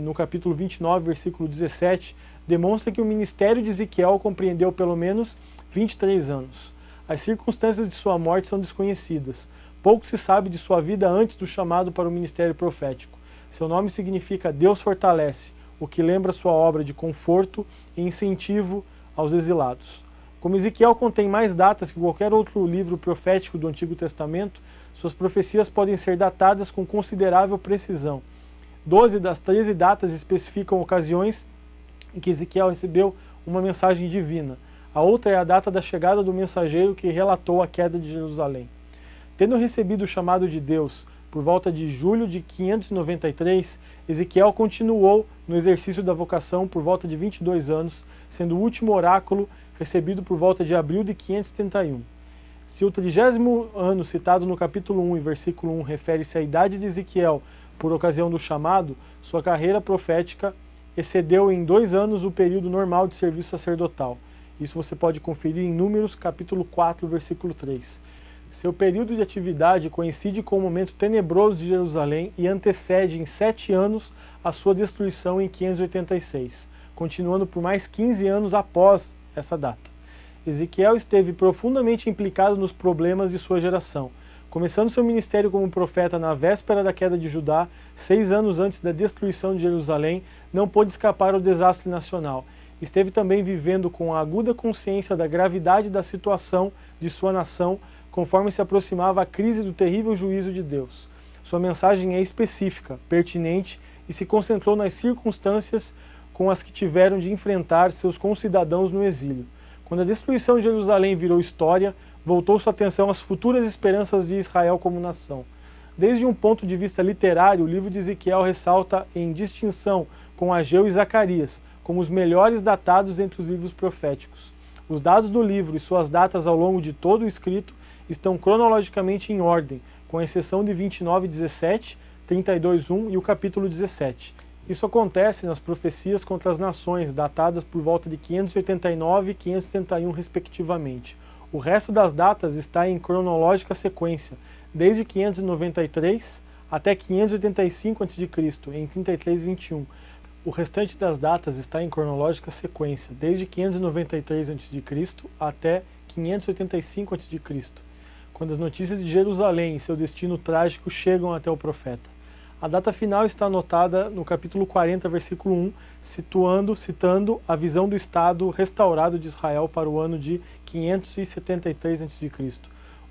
[SPEAKER 1] no capítulo 29, versículo 17, demonstra que o ministério de Ezequiel compreendeu pelo menos 23 anos. As circunstâncias de sua morte são desconhecidas. Pouco se sabe de sua vida antes do chamado para o ministério profético. Seu nome significa Deus fortalece, o que lembra sua obra de conforto e incentivo aos exilados. Como Ezequiel contém mais datas que qualquer outro livro profético do Antigo Testamento, suas profecias podem ser datadas com considerável precisão. 12 das 13 datas especificam ocasiões em que Ezequiel recebeu uma mensagem divina. A outra é a data da chegada do mensageiro que relatou a queda de Jerusalém. Tendo recebido o chamado de Deus por volta de julho de 593, Ezequiel continuou no exercício da vocação por volta de 22 anos, sendo o último oráculo recebido por volta de abril de 571. Se o 30º ano citado no capítulo 1 e versículo 1 refere-se à idade de Ezequiel por ocasião do chamado, sua carreira profética excedeu em 2 anos o período normal de serviço sacerdotal. Isso você pode conferir em Números, capítulo 4, versículo 3. Seu período de atividade coincide com o momento tenebroso de Jerusalém e antecede em 7 anos a sua destruição em 586, continuando por mais 15 anos após essa data. Ezequiel esteve profundamente implicado nos problemas de sua geração. Começando seu ministério como profeta na véspera da queda de Judá, 6 anos antes da destruição de Jerusalém, não pôde escapar ao desastre nacional. Esteve também vivendo com a aguda consciência da gravidade da situação de sua nação, conforme se aproximava a crise do terrível juízo de Deus. Sua mensagem é específica, pertinente e se concentrou nas circunstâncias com as que tiveram de enfrentar seus concidadãos no exílio. Quando a destruição de Jerusalém virou história, voltou sua atenção às futuras esperanças de Israel como nação. Desde um ponto de vista literário, o livro de Ezequiel ressalta em distinção com Ageu e Zacarias, como os melhores datados entre os livros proféticos. Os dados do livro e suas datas ao longo de todo o escrito estão cronologicamente em ordem, com exceção de 29:17, 32:1 e o capítulo 17. Isso acontece nas profecias contra as nações, datadas por volta de 589 e 571 respectivamente. O resto das datas está em cronológica sequência, desde 593 até 585 a.C., em 33:21. O restante das datas está em cronológica sequência, desde 593 a.C. até 585 a.C., quando as notícias de Jerusalém e seu destino trágico chegam até o profeta. A data final está anotada no capítulo 40, versículo 1, citando a visão do Estado restaurado de Israel para o ano de 573 a.C.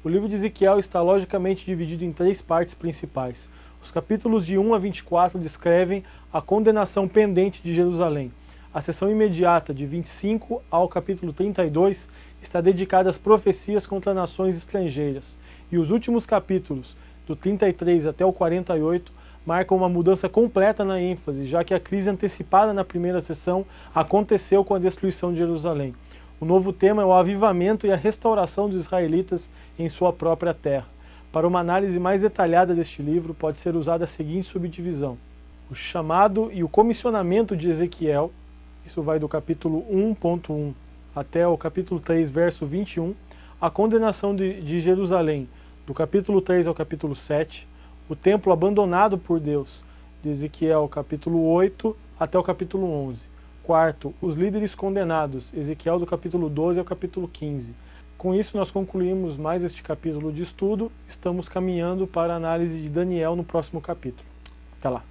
[SPEAKER 1] O livro de Ezequiel está logicamente dividido em 3 partes principais. Os capítulos de 1 a 24 descrevem a condenação pendente de Jerusalém. A seção imediata, de 25 ao capítulo 32, está dedicada às profecias contra nações estrangeiras. E os últimos capítulos, do 33 até o 48, marcam uma mudança completa na ênfase, já que a crise antecipada na primeira sessão aconteceu com a destruição de Jerusalém. O novo tema é o avivamento e a restauração dos israelitas em sua própria terra. Para uma análise mais detalhada deste livro, pode ser usada a seguinte subdivisão: o chamado e o comissionamento de Ezequiel, isso vai do capítulo 1.1 até o capítulo 3, verso 21, a condenação de Jerusalém, do capítulo 3 ao capítulo 7, o templo abandonado por Deus, de Ezequiel capítulo 8 até o capítulo 11. Quarto, os líderes condenados, Ezequiel do capítulo 12 ao capítulo 15. Com isso nós concluímos mais este capítulo de estudo, estamos caminhando para a análise de Daniel no próximo capítulo. Até lá!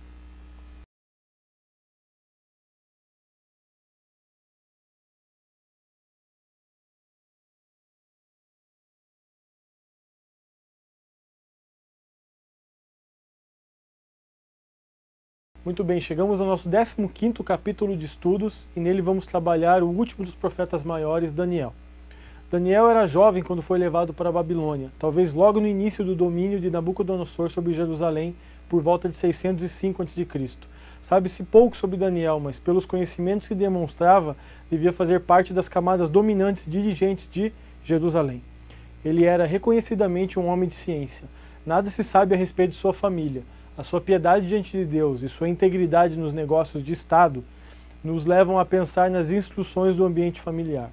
[SPEAKER 1] Muito bem, chegamos ao nosso 15º capítulo de estudos e nele vamos trabalhar o último dos profetas maiores, Daniel. Daniel era jovem quando foi levado para a Babilônia, talvez logo no início do domínio de Nabucodonosor sobre Jerusalém, por volta de 605 a.C. Sabe-se pouco sobre Daniel, mas pelos conhecimentos que demonstrava, devia fazer parte das camadas dominantes e dirigentes de Jerusalém. Ele era reconhecidamente um homem de ciência. Nada se sabe a respeito de sua família. A sua piedade diante de Deus e sua integridade nos negócios de Estado nos levam a pensar nas instruções do ambiente familiar.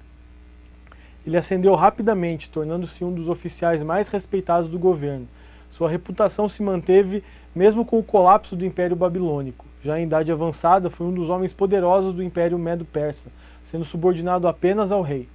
[SPEAKER 1] Ele ascendeu rapidamente, tornando-se um dos oficiais mais respeitados do governo. Sua reputação se manteve mesmo com o colapso do Império Babilônico. Já em idade avançada, foi um dos homens poderosos do Império Medo-Persa, sendo subordinado apenas ao rei.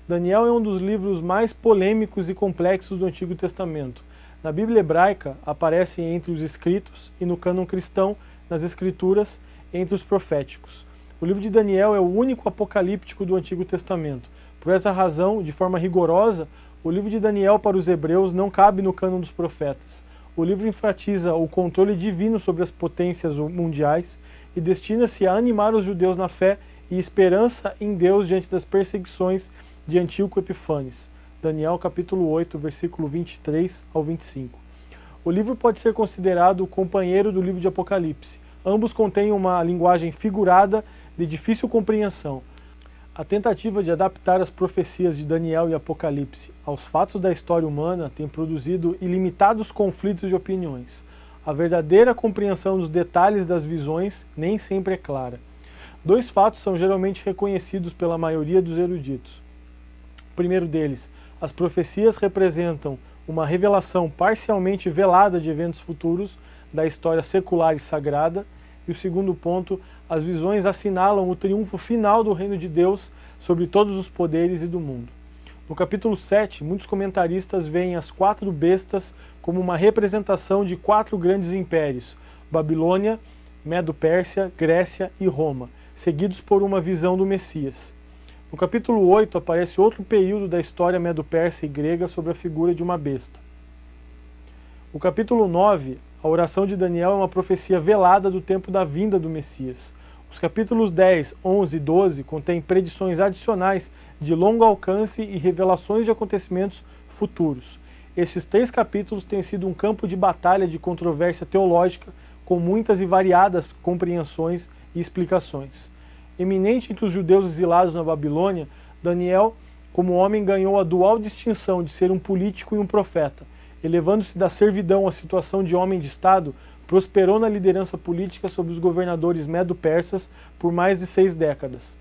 [SPEAKER 1] Daniel é um dos livros mais polêmicos e complexos do Antigo Testamento. Na Bíblia hebraica, aparece entre os escritos e no cânon cristão, nas escrituras, entre os proféticos. O livro de Daniel é o único apocalíptico do Antigo Testamento. Por essa razão, de forma rigorosa, o livro de Daniel para os hebreus não cabe no cânon dos profetas. O livro enfatiza o controle divino sobre as potências mundiais e destina-se a animar os judeus na fé e esperança em Deus diante das perseguições de Antíoco Epifanes. Daniel capítulo 8, versículo 23 ao 25. O livro pode ser considerado o companheiro do livro de Apocalipse. Ambos contêm uma linguagem figurada de difícil compreensão. A tentativa de adaptar as profecias de Daniel e Apocalipse aos fatos da história humana tem produzido ilimitados conflitos de opiniões. A verdadeira compreensão dos detalhes das visões nem sempre é clara. Dois fatos são geralmente reconhecidos pela maioria dos eruditos. O primeiro deles, as profecias representam uma revelação parcialmente velada de eventos futuros da história secular e sagrada. E o segundo ponto, as visões assinalam o triunfo final do reino de Deus sobre todos os poderes e do mundo. No capítulo 7, muitos comentaristas veem as 4 bestas como uma representação de 4 grandes impérios, Babilônia, Medo-Pérsia, Grécia e Roma, seguidos por uma visão do Messias. No capítulo 8 aparece outro período da história medo-persa e grega sobre a figura de uma besta. O capítulo 9, a oração de Daniel é uma profecia velada do tempo da vinda do Messias. Os capítulos 10, 11 e 12 contêm predições adicionais de longo alcance e revelações de acontecimentos futuros. Estes 3 capítulos têm sido um campo de batalha de controvérsia teológica com muitas e variadas compreensões e explicações. Eminente entre os judeus exilados na Babilônia, Daniel, como homem, ganhou a dual distinção de ser um político e um profeta. Elevando-se da servidão à situação de homem de Estado, prosperou na liderança política sob os governadores medo-persas por mais de 6 décadas.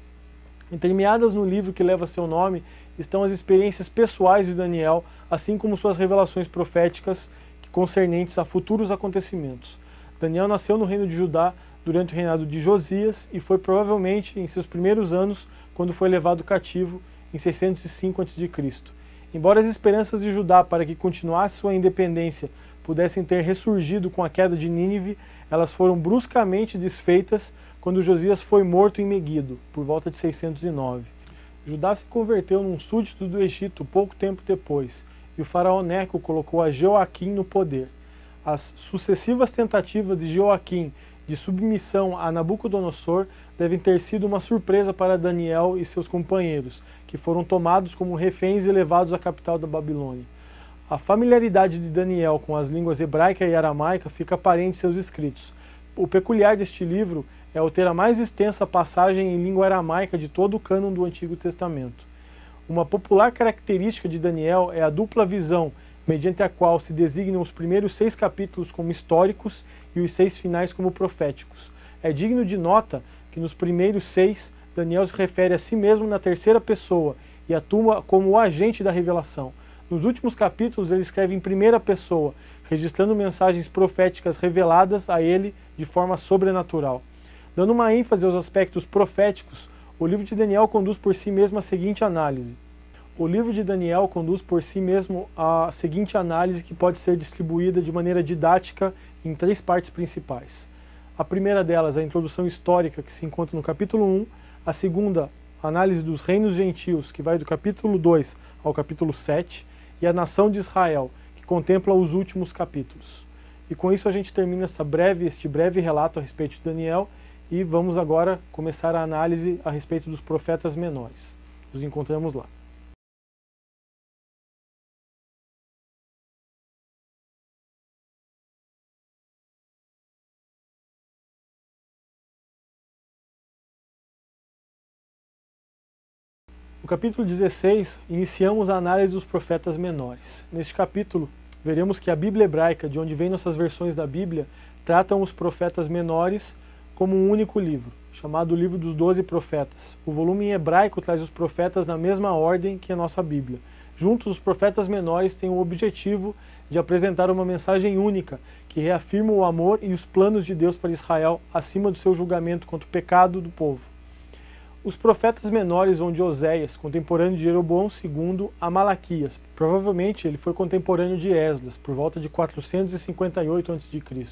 [SPEAKER 1] Entremeadas no livro que leva seu nome estão as experiências pessoais de Daniel, assim como suas revelações proféticas concernentes a futuros acontecimentos. Daniel nasceu no reino de Judá durante o reinado de Josias e foi provavelmente em seus primeiros anos quando foi levado cativo em 605 a.C. Embora as esperanças de Judá para que continuasse sua independência pudessem ter ressurgido com a queda de Nínive, elas foram bruscamente desfeitas quando Josias foi morto em Meguido, por volta de 609. Judá se converteu num súdito do Egito pouco tempo depois, e o faraó Neco colocou a Jeoaquim no poder. As sucessivas tentativas de Jeoaquim de submissão a Nabucodonosor devem ter sido uma surpresa para Daniel e seus companheiros, que foram tomados como reféns e levados à capital da Babilônia. A familiaridade de Daniel com as línguas hebraica e aramaica fica aparente em seus escritos. O peculiar deste livro é o ter a mais extensa passagem em língua aramaica de todo o cânon do Antigo Testamento. Uma popular característica de Daniel é a dupla visão, mediante a qual se designam os primeiros 6 capítulos como históricos e os 6 finais como proféticos. É digno de nota que nos primeiros 6, Daniel se refere a si mesmo na terceira pessoa e atua como o agente da revelação. Nos últimos capítulos ele escreve em primeira pessoa, registrando mensagens proféticas reveladas a ele de forma sobrenatural. Dando uma ênfase aos aspectos proféticos, o livro de Daniel conduz por si mesmo a seguinte análise. O livro de Daniel conduz por si mesmo a seguinte análise que pode ser distribuída de maneira didática em 3 partes principais. A primeira delas é a introdução histórica, que se encontra no capítulo 1, a segunda, a análise dos reinos gentios, que vai do capítulo 2 ao capítulo 7, e a nação de Israel, que contempla os últimos capítulos. E com isso a gente termina este breve relato a respeito de Daniel, e vamos agora começar a análise a respeito dos profetas menores. Nos encontramos lá. No capítulo 16, iniciamos a análise dos profetas menores. Neste capítulo, veremos que a Bíblia hebraica, de onde vêm nossas versões da Bíblia, tratam os profetas menores como um único livro, chamado Livro dos 12 Profetas. O volume em hebraico traz os profetas na mesma ordem que a nossa Bíblia. Juntos, os profetas menores têm o objetivo de apresentar uma mensagem única, que reafirma o amor e os planos de Deus para Israel, acima do seu julgamento contra o pecado do povo. Os profetas menores vão de Oséias, contemporâneo de Jeroboão II, a Malaquias. Provavelmente ele foi contemporâneo de Esdras, por volta de 458 a.C.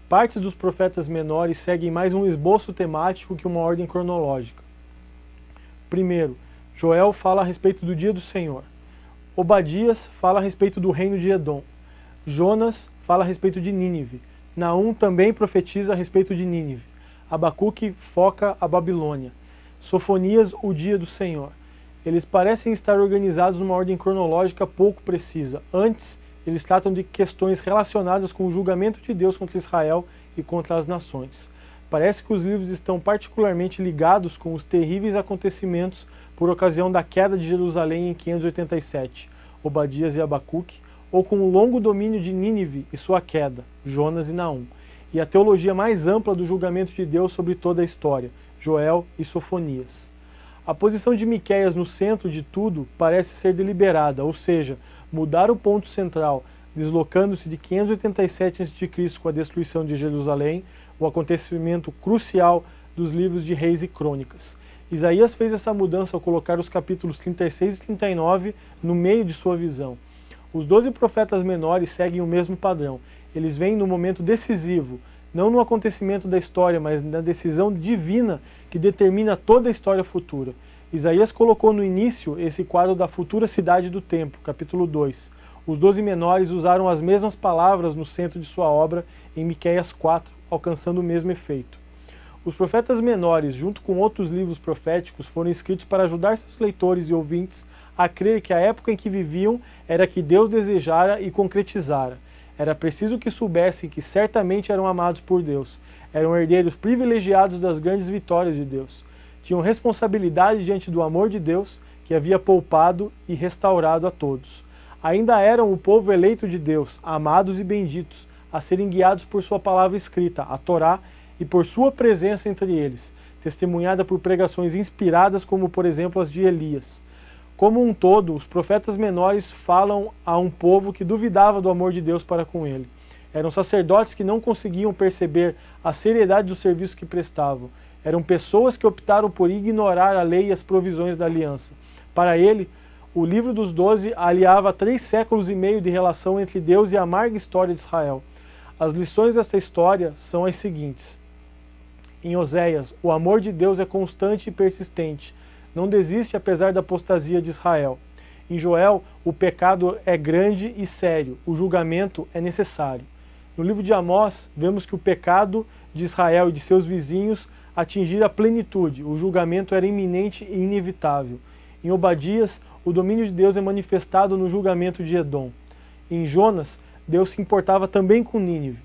[SPEAKER 1] Partes dos profetas menores seguem mais um esboço temático que uma ordem cronológica. Primeiro, Joel fala a respeito do dia do Senhor. Obadias fala a respeito do reino de Edom. Jonas fala a respeito de Nínive. Naum também profetiza a respeito de Nínive. Abacuque foca a Babilônia. Sofonias, o dia do Senhor. Eles parecem estar organizados numa ordem cronológica pouco precisa. Antes, eles tratam de questões relacionadas com o julgamento de Deus contra Israel e contra as nações. Parece que os livros estão particularmente ligados com os terríveis acontecimentos por ocasião da queda de Jerusalém em 587, Obadias e Abacuque, ou com o longo domínio de Nínive e sua queda, Jonas e Naum, e a teologia mais ampla do julgamento de Deus sobre toda a história, Joel e Sofonias. A posição de Miqueias no centro de tudo parece ser deliberada, ou seja, mudar o ponto central, deslocando-se de 587 a.C. com a destruição de Jerusalém, o acontecimento crucial dos livros de Reis e Crônicas. Isaías fez essa mudança ao colocar os capítulos 36 e 39 no meio de sua visão. Os 12 profetas menores seguem o mesmo padrão. Eles vêm no momento decisivo, não no acontecimento da história, mas na decisão divina que determina toda a história futura. Isaías colocou no início esse quadro da futura cidade do templo, capítulo 2. Os 12 menores usaram as mesmas palavras no centro de sua obra em Miqueias 4, alcançando o mesmo efeito. Os profetas menores, junto com outros livros proféticos, foram escritos para ajudar seus leitores e ouvintes a crer que a época em que viviam era a que Deus desejara e concretizara. Era preciso que soubessem que certamente eram amados por Deus, eram herdeiros privilegiados das grandes vitórias de Deus. Tinham responsabilidade diante do amor de Deus, que havia poupado e restaurado a todos. Ainda eram o povo eleito de Deus, amados e benditos, a serem guiados por sua palavra escrita, a Torá, e por sua presença entre eles, testemunhada por pregações inspiradas como, por exemplo, as de Elias. Como um todo, os profetas menores falam a um povo que duvidava do amor de Deus para com ele. Eram sacerdotes que não conseguiam perceber a seriedade do serviço que prestavam. Eram pessoas que optaram por ignorar a lei e as provisões da aliança. Para ele, o livro dos 12 aliava 3 séculos e meio de relação entre Deus e a amarga história de Israel. As lições dessa história são as seguintes. Em Oséias, o amor de Deus é constante e persistente. Não desiste apesar da apostasia de Israel. Em Joel, o pecado é grande e sério, o julgamento é necessário. No livro de Amós, vemos que o pecado de Israel e de seus vizinhos atingira a plenitude, o julgamento era iminente e inevitável. Em Obadias, o domínio de Deus é manifestado no julgamento de Edom. Em Jonas, Deus se importava também com Nínive.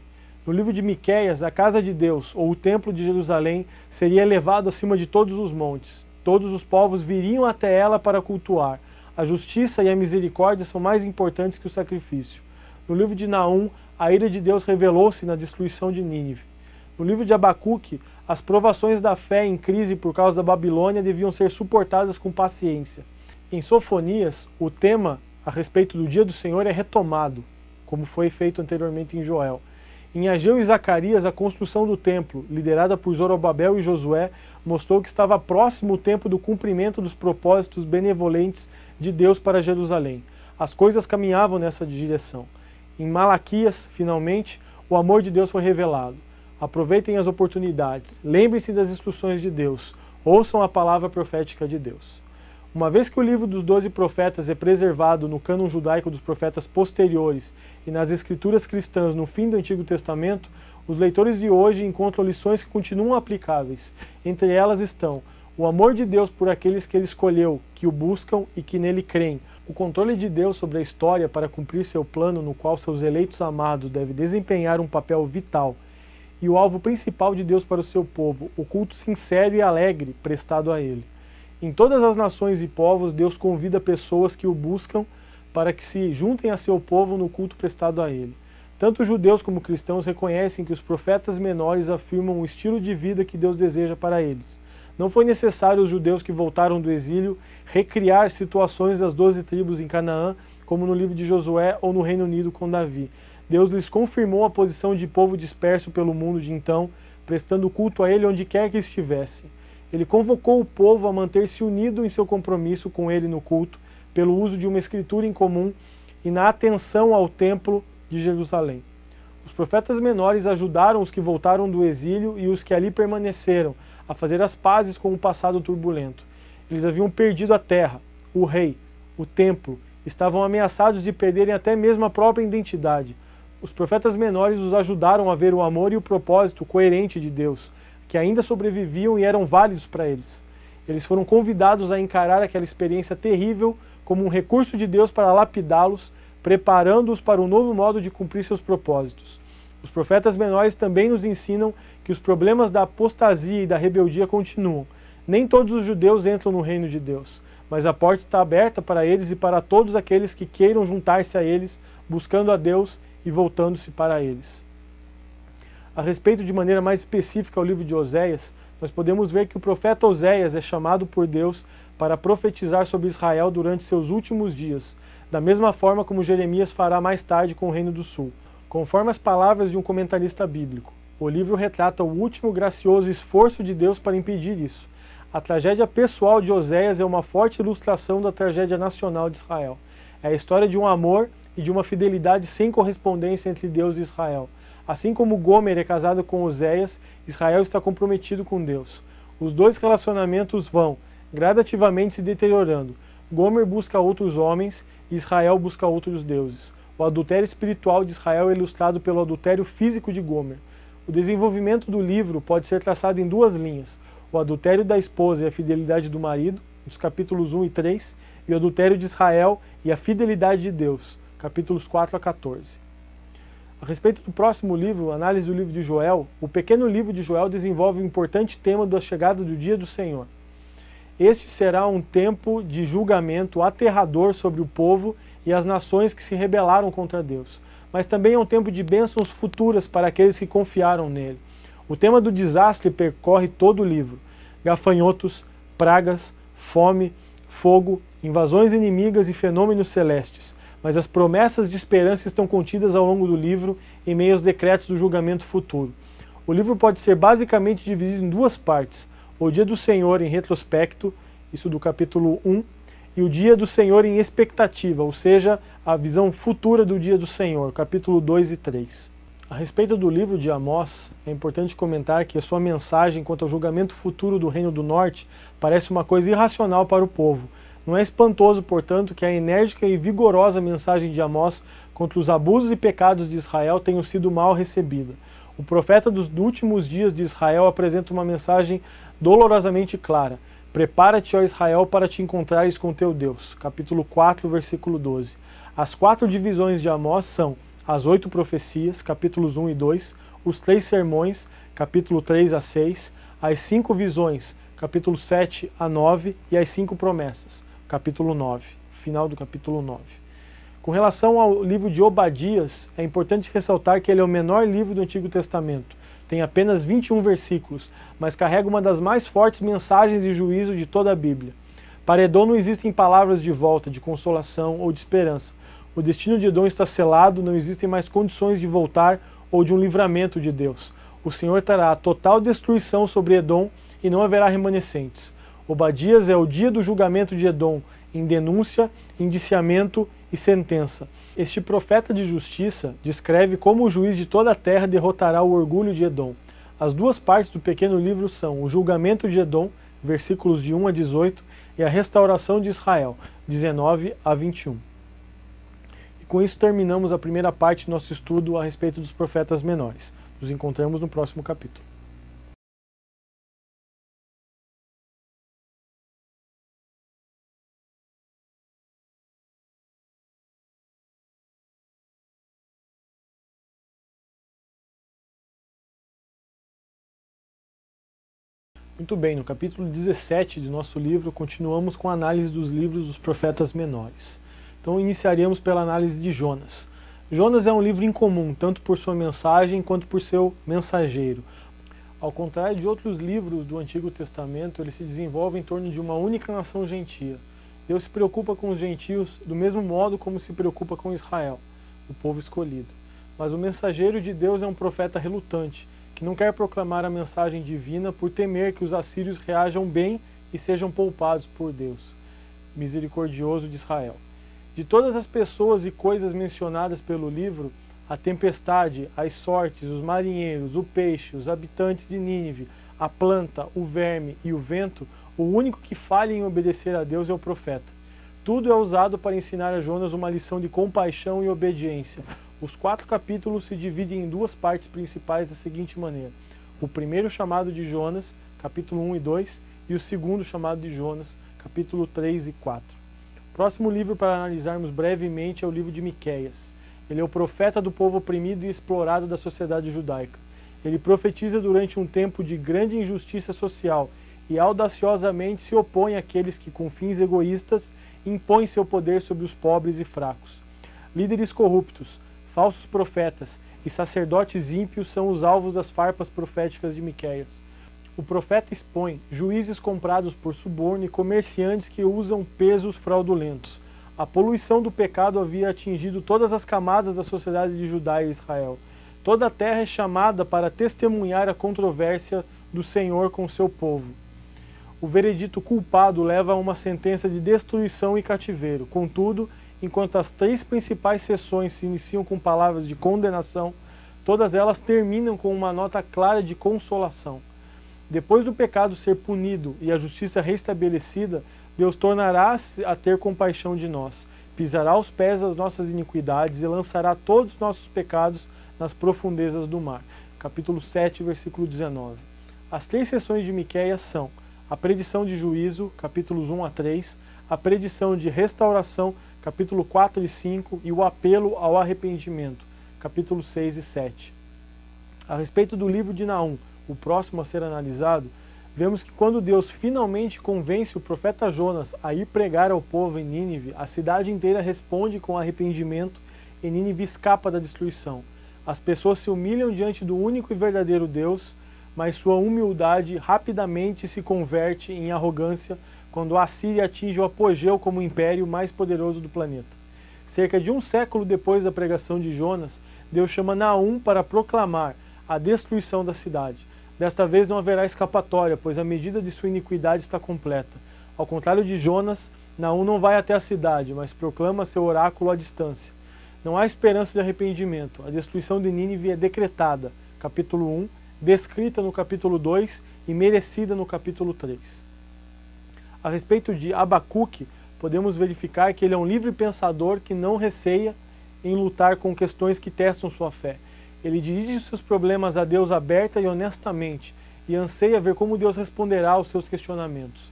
[SPEAKER 1] No livro de Miqueias, a casa de Deus, ou o templo de Jerusalém, seria elevado acima de todos os montes. Todos os povos viriam até ela para cultuar. A justiça e a misericórdia são mais importantes que o sacrifício. No livro de Naum, a ira de Deus revelou-se na destruição de Nínive. No livro de Abacuque, as provações da fé em crise por causa da Babilônia deviam ser suportadas com paciência. Em Sofonias, o tema a respeito do dia do Senhor é retomado, como foi feito anteriormente em Joel. Em Ageu e Zacarias, a construção do templo, liderada por Zorobabel e Josué, mostrou que estava próximo o tempo do cumprimento dos propósitos benevolentes de Deus para Jerusalém. As coisas caminhavam nessa direção. Em Malaquias, finalmente, o amor de Deus foi revelado. Aproveitem as oportunidades, lembrem-se das instruções de Deus, ouçam a palavra profética de Deus. Uma vez que o livro dos 12 profetas é preservado no cânon judaico dos profetas posteriores e nas escrituras cristãs no fim do Antigo Testamento, os leitores de hoje encontram lições que continuam aplicáveis. Entre elas estão o amor de Deus por aqueles que ele escolheu, que o buscam e que nele creem, o controle de Deus sobre a história para cumprir seu plano no qual seus eleitos amados devem desempenhar um papel vital, e o alvo principal de Deus para o seu povo, o culto sincero e alegre prestado a ele. Em todas as nações e povos, Deus convida pessoas que o buscam para que se juntem a seu povo no culto prestado a ele. Tanto judeus como cristãos reconhecem que os profetas menores afirmam o estilo de vida que Deus deseja para eles. Não foi necessário os judeus que voltaram do exílio recriar situações das 12 tribos em Canaã, como no livro de Josué ou no Reino Unido com Davi. Deus lhes confirmou a posição de povo disperso pelo mundo de então, prestando culto a ele onde quer que estivessem. Ele convocou o povo a manter-se unido em seu compromisso com ele no culto, pelo uso de uma escritura em comum e na atenção ao templo de Jerusalém. Os profetas menores ajudaram os que voltaram do exílio e os que ali permaneceram a fazer as pazes com o passado turbulento. Eles haviam perdido a terra, o rei, o templo, estavam ameaçados de perderem até mesmo a própria identidade. Os profetas menores os ajudaram a ver o amor e o propósito coerente de Deus, que ainda sobreviviam e eram válidos para eles. Eles foram convidados a encarar aquela experiência terrível como um recurso de Deus para lapidá-los, preparando-os para um novo modo de cumprir seus propósitos. Os profetas menores também nos ensinam que os problemas da apostasia e da rebeldia continuam. Nem todos os judeus entram no reino de Deus, mas a porta está aberta para eles e para todos aqueles que queiram juntar-se a eles, buscando a Deus e voltando-se para eles. A respeito de maneira mais específica ao livro de Oséias, nós podemos ver que o profeta Oséias é chamado por Deus para profetizar sobre Israel durante seus últimos dias, da mesma forma como Jeremias fará mais tarde com o Reino do Sul. Conforme as palavras de um comentarista bíblico, o livro retrata o último gracioso esforço de Deus para impedir isso. A tragédia pessoal de Oséias é uma forte ilustração da tragédia nacional de Israel. É a história de um amor e de uma fidelidade sem correspondência entre Deus e Israel. Assim como Gomer é casado com Oséias, Israel está comprometido com Deus. Os dois relacionamentos vão gradativamente se deteriorando. Gomer busca outros homens e Israel busca outros deuses. O adultério espiritual de Israel é ilustrado pelo adultério físico de Gomer. O desenvolvimento do livro pode ser traçado em duas linhas: o adultério da esposa e a fidelidade do marido, nos capítulos 1 e 3, e o adultério de Israel e a fidelidade de Deus, capítulos 4 a 14. A respeito do próximo livro, análise do livro de Joel, o pequeno livro de Joel desenvolve um importante tema da chegada do dia do Senhor. Este será um tempo de julgamento aterrador sobre o povo e as nações que se rebelaram contra Deus, mas também é um tempo de bênçãos futuras para aqueles que confiaram nele. O tema do desastre percorre todo o livro: gafanhotos, pragas, fome, fogo, invasões inimigas e fenômenos celestes. Mas as promessas de esperança estão contidas ao longo do livro em meio aos decretos do julgamento futuro. O livro pode ser basicamente dividido em duas partes: o dia do Senhor em retrospecto, isso do capítulo 1, e o dia do Senhor em expectativa, ou seja, a visão futura do dia do Senhor, capítulo 2 e 3. A respeito do livro de Amós, é importante comentar que a sua mensagem quanto ao julgamento futuro do Reino do Norte parece uma coisa irracional para o povo. Não é espantoso, portanto, que a enérgica e vigorosa mensagem de Amós contra os abusos e pecados de Israel tenha sido mal recebida. O profeta dos últimos dias de Israel apresenta uma mensagem dolorosamente clara: prepara-te, ó Israel, para te encontrares com teu Deus. Capítulo 4, versículo 12. As 4 divisões de Amós são as 8 profecias, capítulos 1 e 2, os 3 sermões, capítulo 3 a 6, as 5 visões, capítulo 7 a 9, e as 5 promessas, capítulo 9, final do capítulo 9. Com relação ao livro de Obadias, é importante ressaltar que ele é o menor livro do Antigo Testamento. Tem apenas 21 versículos, mas carrega uma das mais fortes mensagens de juízo de toda a Bíblia. Para Edom não existem palavras de volta, de consolação ou de esperança. O destino de Edom está selado, não existem mais condições de voltar ou de um livramento de Deus. O Senhor trará a total destruição sobre Edom e não haverá remanescentes. Obadias é o dia do julgamento de Edom, em denúncia, indiciamento e sentença. Este profeta de justiça descreve como o juiz de toda a terra derrotará o orgulho de Edom. As 2 partes do pequeno livro são o julgamento de Edom, versículos de 1 a 18, e a restauração de Israel, 19 a 21. E com isso terminamos a primeira parte do nosso estudo a respeito dos profetas menores. Nos encontramos no próximo capítulo. Muito bem, no capítulo 17 do nosso livro, continuamos com a análise dos livros dos profetas menores. Então iniciaremos pela análise de Jonas. Jonas é um livro incomum, tanto por sua mensagem quanto por seu mensageiro. Ao contrário de outros livros do Antigo Testamento, ele se desenvolve em torno de uma única nação gentia. Deus se preocupa com os gentios do mesmo modo como se preocupa com Israel, o povo escolhido. Mas o mensageiro de Deus é um profeta relutante, que não quer proclamar a mensagem divina por temer que os assírios reajam bem e sejam poupados por Deus, misericordioso de Israel. De todas as pessoas e coisas mencionadas pelo livro, a tempestade, as sortes, os marinheiros, o peixe, os habitantes de Nínive, a planta, o verme e o vento, o único que falha em obedecer a Deus é o profeta. Tudo é usado para ensinar a Jonas uma lição de compaixão e obediência. Os 4 capítulos se dividem em 2 partes principais da seguinte maneira: o primeiro chamado de Jonas, capítulo 1 e 2, e o segundo chamado de Jonas, capítulo 3 e 4. O próximo livro para analisarmos brevemente é o livro de Miqueias. Ele é o profeta do povo oprimido e explorado da sociedade judaica. Ele profetiza durante um tempo de grande injustiça social e audaciosamente se opõe àqueles que, com fins egoístas, impõem seu poder sobre os pobres e fracos. Líderes corruptos, falsos profetas e sacerdotes ímpios são os alvos das farpas proféticas de Miqueias. O profeta expõe juízes comprados por suborno e comerciantes que usam pesos fraudulentos. A poluição do pecado havia atingido todas as camadas da sociedade de Judá e Israel. Toda a terra é chamada para testemunhar a controvérsia do Senhor com seu povo. O veredito culpado leva a uma sentença de destruição e cativeiro. Contudo, enquanto as 3 principais sessões se iniciam com palavras de condenação, todas elas terminam com uma nota clara de consolação. Depois do pecado ser punido e a justiça restabelecida, Deus tornará a ter compaixão de nós, pisará aos pés as nossas iniquidades e lançará todos os nossos pecados nas profundezas do mar. Capítulo 7, versículo 19. As 3 sessões de Miqueias são a predição de juízo, capítulos 1 a 3, a predição de restauração, capítulo 4 e 5, e o apelo ao arrependimento, capítulos 6 e 7. A respeito do livro de Naum, o próximo a ser analisado, vemos que quando Deus finalmente convence o profeta Jonas a ir pregar ao povo em Nínive, a cidade inteira responde com arrependimento e Nínive escapa da destruição. As pessoas se humilham diante do único e verdadeiro Deus, mas sua humildade rapidamente se converte em arrogância quando a Assíria atinge o apogeu como o império mais poderoso do planeta. Cerca de um século depois da pregação de Jonas, Deus chama Naum para proclamar a destruição da cidade. Desta vez não haverá escapatória, pois a medida de sua iniquidade está completa. Ao contrário de Jonas, Naum não vai até a cidade, mas proclama seu oráculo à distância. Não há esperança de arrependimento. A destruição de Nínive é decretada, capítulo 1, descrita no capítulo 2 e merecida no capítulo 3. A respeito de Abacuque, podemos verificar que ele é um livre pensador que não receia em lutar com questões que testam sua fé. Ele dirige seus problemas a Deus aberta e honestamente e anseia ver como Deus responderá aos seus questionamentos.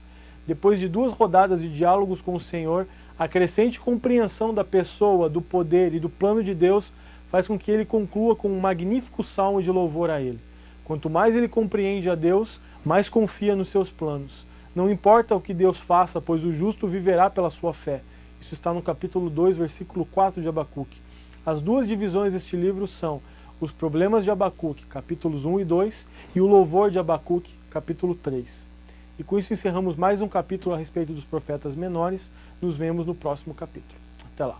[SPEAKER 1] Depois de 2 rodadas de diálogos com o Senhor, A crescente compreensão da pessoa, do poder e do plano de Deus faz com que ele conclua com um magnífico salmo de louvor a ele. Quanto mais ele compreende a Deus, mais confia nos seus planos. Não importa o que Deus faça, pois o justo viverá pela sua fé. Isso está no capítulo 2, versículo 4 de Abacuque. As duas divisões deste livro são os problemas de Abacuque, capítulos 1 e 2, e o louvor de Abacuque, capítulo 3. E com isso encerramos mais um capítulo a respeito dos profetas menores. Nos vemos no próximo capítulo. Até lá.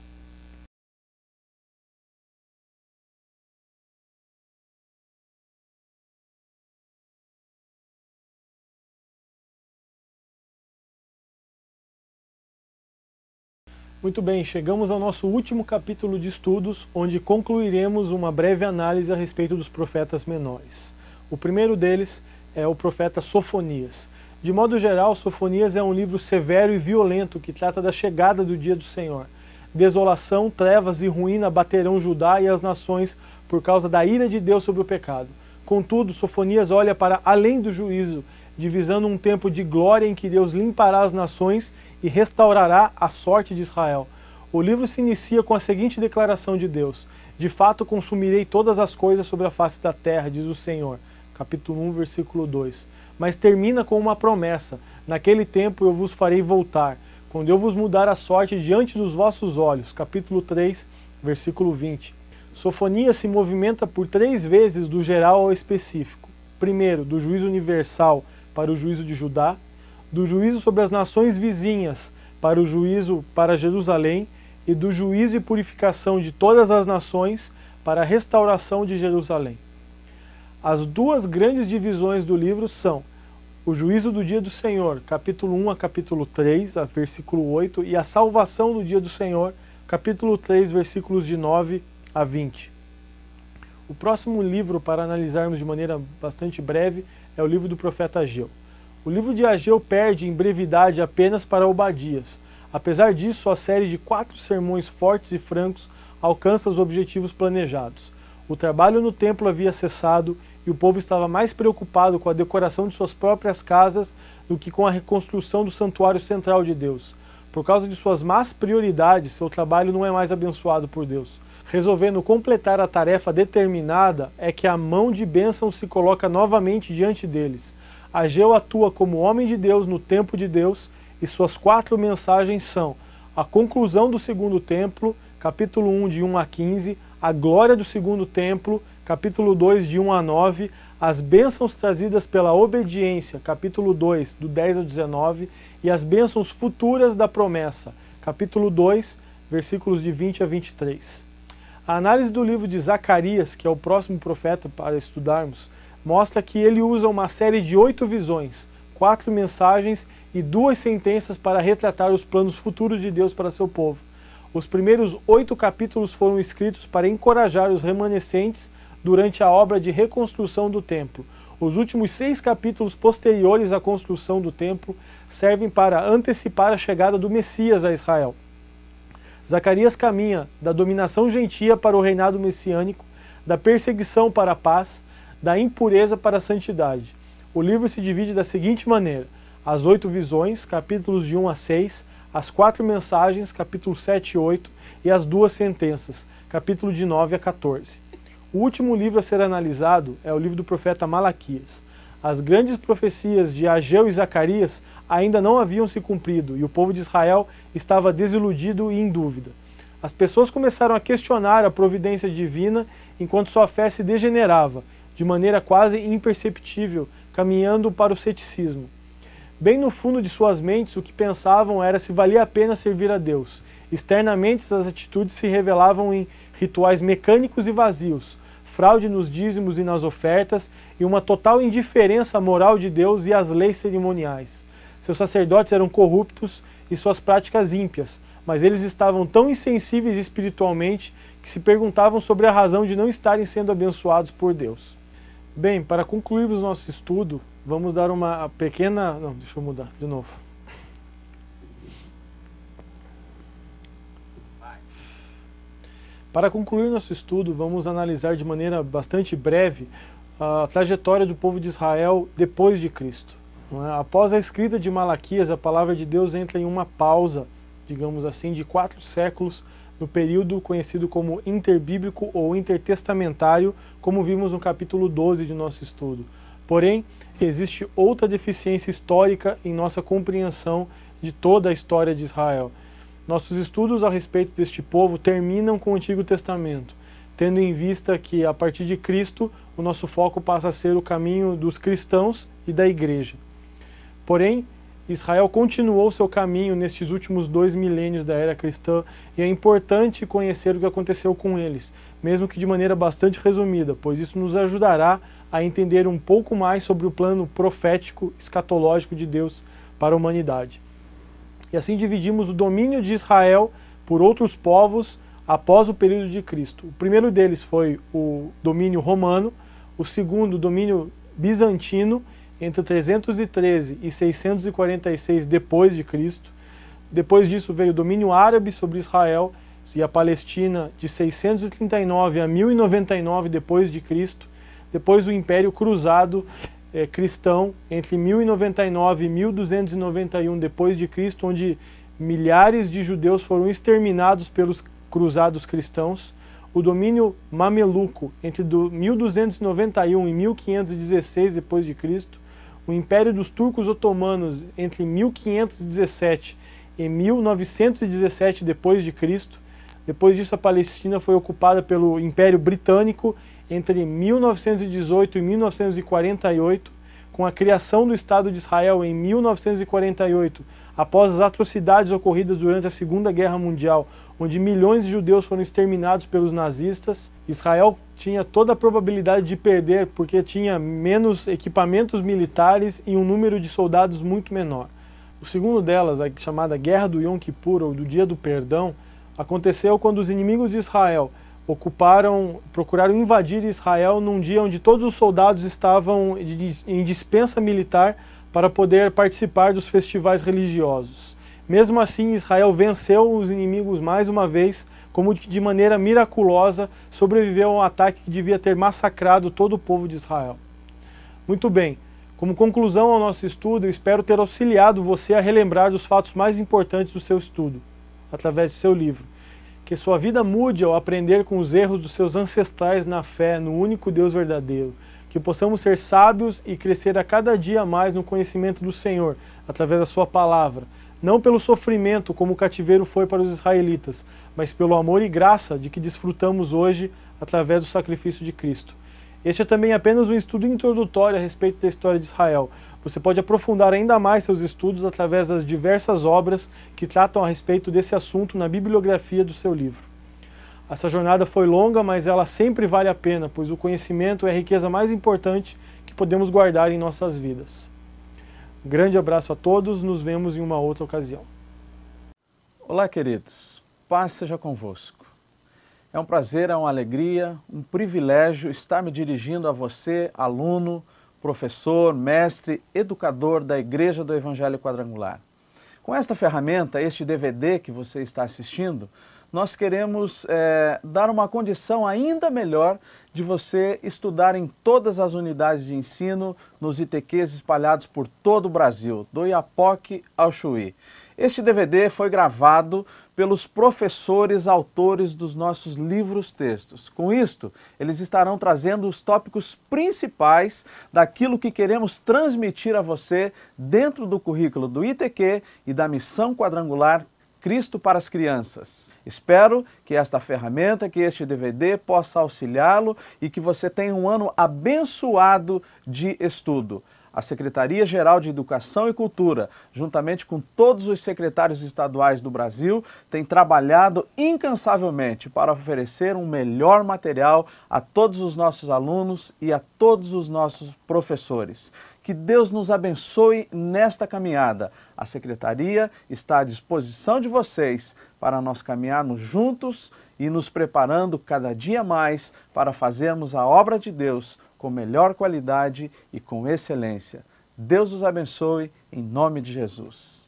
[SPEAKER 1] Muito bem, chegamos ao nosso último capítulo de estudos, onde concluiremos uma breve análise a respeito dos profetas menores. O primeiro deles é o profeta Sofonias. De modo geral, Sofonias é um livro severo e violento que trata da chegada do dia do Senhor. Desolação, trevas e ruína baterão Judá e as nações por causa da ira de Deus sobre o pecado. Contudo, Sofonias olha para além do juízo, divisando um tempo de glória em que Deus limpará as nações e restaurará a sorte de Israel. O livro se inicia com a seguinte declaração de Deus: de fato consumirei todas as coisas sobre a face da terra, diz o Senhor. Capítulo 1, versículo 2. Mas termina com uma promessa: naquele tempo eu vos farei voltar, quando eu vos mudar a sorte diante dos vossos olhos. Capítulo 3, versículo 20. Sofonias se movimenta por 3 vezes do geral ao específico. Primeiro, do juízo universal para o juízo de Judá, do juízo sobre as nações vizinhas para o juízo para Jerusalém, e do juízo e purificação de todas as nações para a restauração de Jerusalém. As duas grandes divisões do livro são o juízo do dia do Senhor, capítulo 1 a capítulo 3, a versículo 8, e a salvação do dia do Senhor, capítulo 3, versículos de 9 a 20. O próximo livro para analisarmos de maneira bastante breve é o livro do profeta Ageu. O livro de Ageu perde em brevidade apenas para Obadias. Apesar disso, a série de 4 sermões fortes e francos alcança os objetivos planejados. O trabalho no templo havia cessado e o povo estava mais preocupado com a decoração de suas próprias casas do que com a reconstrução do santuário central de Deus. Por causa de suas más prioridades, seu trabalho não é mais abençoado por Deus. Resolvendo completar a tarefa determinada, é que a mão de bênção se coloca novamente diante deles. Ageu atua como homem de Deus no tempo de Deus, e suas 4 mensagens são a conclusão do segundo templo, capítulo 1 de 1 a 15, a glória do segundo templo, capítulo 2 de 1 a 9, as bênçãos trazidas pela obediência, capítulo 2 do 10 ao 19, e as bênçãos futuras da promessa, capítulo 2, versículos de 20 a 23. A análise do livro de Zacarias, que é o próximo profeta para estudarmos, mostra que ele usa uma série de 8 visões, 4 mensagens e 2 sentenças para retratar os planos futuros de Deus para seu povo. Os primeiros 8 capítulos foram escritos para encorajar os remanescentes durante a obra de reconstrução do templo. Os últimos 6 capítulos posteriores à construção do templo servem para antecipar a chegada do Messias a Israel. Zacarias caminha da dominação gentia para o reinado messiânico, da perseguição para a paz, da impureza para a santidade. O livro se divide da seguinte maneira: as 8 visões, capítulos de 1 a 6, as 4 mensagens, capítulos 7 e 8, e as 2 sentenças, capítulo de 9 a 14. O último livro a ser analisado é o livro do profeta Malaquias. As grandes profecias de Ageu e Zacarias ainda não haviam se cumprido, e o povo de Israel estava desiludido e em dúvida. As pessoas começaram a questionar a providência divina enquanto sua fé se degenerava, de maneira quase imperceptível, caminhando para o ceticismo. Bem no fundo de suas mentes, o que pensavam era se valia a pena servir a Deus. Externamente, as atitudes se revelavam em rituais mecânicos e vazios, fraude nos dízimos e nas ofertas, e uma total indiferença à moral de Deus e às leis cerimoniais. Seus sacerdotes eram corruptos e suas práticas ímpias, mas eles estavam tão insensíveis espiritualmente que se perguntavam sobre a razão de não estarem sendo abençoados por Deus. Bem, para concluirmos nosso estudo, vamos dar uma pequena... Não, deixa eu mudar de novo. Para concluir nosso estudo, vamos analisar de maneira bastante breve a trajetória do povo de Israel depois de Cristo. Após a escrita de Malaquias, a palavra de Deus entra em uma pausa digamos assim, de 4 séculos, no período conhecido como interbíblico ou intertestamentário, como vimos no capítulo 12 de nosso estudo. Porém, existe outra deficiência histórica em nossa compreensão de toda a história de Israel. Nossos estudos a respeito deste povo terminam com o Antigo Testamento, tendo em vista que, a partir de Cristo, o nosso foco passa a ser o caminho dos cristãos e da igreja. Porém, Israel continuou seu caminho nestes últimos 2 milênios da era cristã e é importante conhecer o que aconteceu com eles, mesmo que de maneira bastante resumida, pois isso nos ajudará a entender um pouco mais sobre o plano profético, escatológico de Deus para a humanidade. E assim dividimos o domínio de Israel por outros povos após o período de Cristo. O primeiro deles foi o domínio romano, o segundo, o domínio bizantino, entre 313 e 646 depois de Cristo. Depois disso veio o domínio árabe sobre Israel e a Palestina de 639 a 1099 depois de Cristo. Depois o Império Cruzado cristão entre 1099 e 1291 depois de Cristo, onde milhares de judeus foram exterminados pelos cruzados cristãos. O domínio mameluco entre 1291 e 1516 depois de Cristo. O Império dos Turcos Otomanos entre 1517 e 1917 depois de Cristo. Depois disso a Palestina foi ocupada pelo Império Britânico entre 1918 e 1948, com a criação do Estado de Israel em 1948, após as atrocidades ocorridas durante a Segunda Guerra Mundial, onde milhões de judeus foram exterminados pelos nazistas. Israel tinha toda a probabilidade de perder porque tinha menos equipamentos militares e um número de soldados muito menor. O segundo delas, a chamada Guerra do Yom Kippur, ou do Dia do Perdão, aconteceu quando os inimigos de Israel procuraram invadir Israel num dia onde todos os soldados estavam em dispensa militar para poder participar dos festivais religiosos. Mesmo assim, Israel venceu os inimigos mais uma vez, como de maneira miraculosa sobreviveu a um ataque que devia ter massacrado todo o povo de Israel. Muito bem, como conclusão ao nosso estudo, eu espero ter auxiliado você a relembrar dos fatos mais importantes do seu estudo, através de seu livro. Que sua vida mude ao aprender com os erros dos seus ancestrais na fé no único Deus verdadeiro. Que possamos ser sábios e crescer a cada dia mais no conhecimento do Senhor, através da sua palavra. Não pelo sofrimento, como o cativeiro foi para os israelitas, mas pelo amor e graça de que desfrutamos hoje através do sacrifício de Cristo. Este é também apenas um estudo introdutório a respeito da história de Israel. Você pode aprofundar ainda mais seus estudos através das diversas obras que tratam a respeito desse assunto na bibliografia do seu livro. Essa jornada foi longa, mas ela sempre vale a pena, pois o conhecimento é a riqueza mais importante que podemos guardar em nossas vidas. Um grande abraço a todos, nos vemos em uma outra ocasião.
[SPEAKER 2] Olá, queridos. Paz seja convosco. É um prazer, é uma alegria, um privilégio estar me dirigindo a você, aluno, professor, mestre, educador da Igreja do Evangelho Quadrangular. Com esta ferramenta, este DVD que você está assistindo, nós queremos dar uma condição ainda melhor de você estudar em todas as unidades de ensino, nos ITQs espalhados por todo o Brasil, do Iapoque ao Chuí. Este DVD foi gravado pelos professores autores dos nossos livros-textos. Com isto, eles estarão trazendo os tópicos principais daquilo que queremos transmitir a você dentro do currículo do ITQ e da Missão Quadrangular Cristo para as Crianças. Espero que esta ferramenta, que este DVD possa auxiliá-lo e que você tenha um ano abençoado de estudo. A Secretaria-Geral de Educação e Cultura, juntamente com todos os secretários estaduais do Brasil, tem trabalhado incansavelmente para oferecer um melhor material a todos os nossos alunos e a todos os nossos professores. Que Deus nos abençoe nesta caminhada. A Secretaria está à disposição de vocês para nós caminharmos juntos e nos preparando cada dia mais para fazermos a obra de Deus com melhor qualidade e com excelência. Deus os abençoe em nome de Jesus.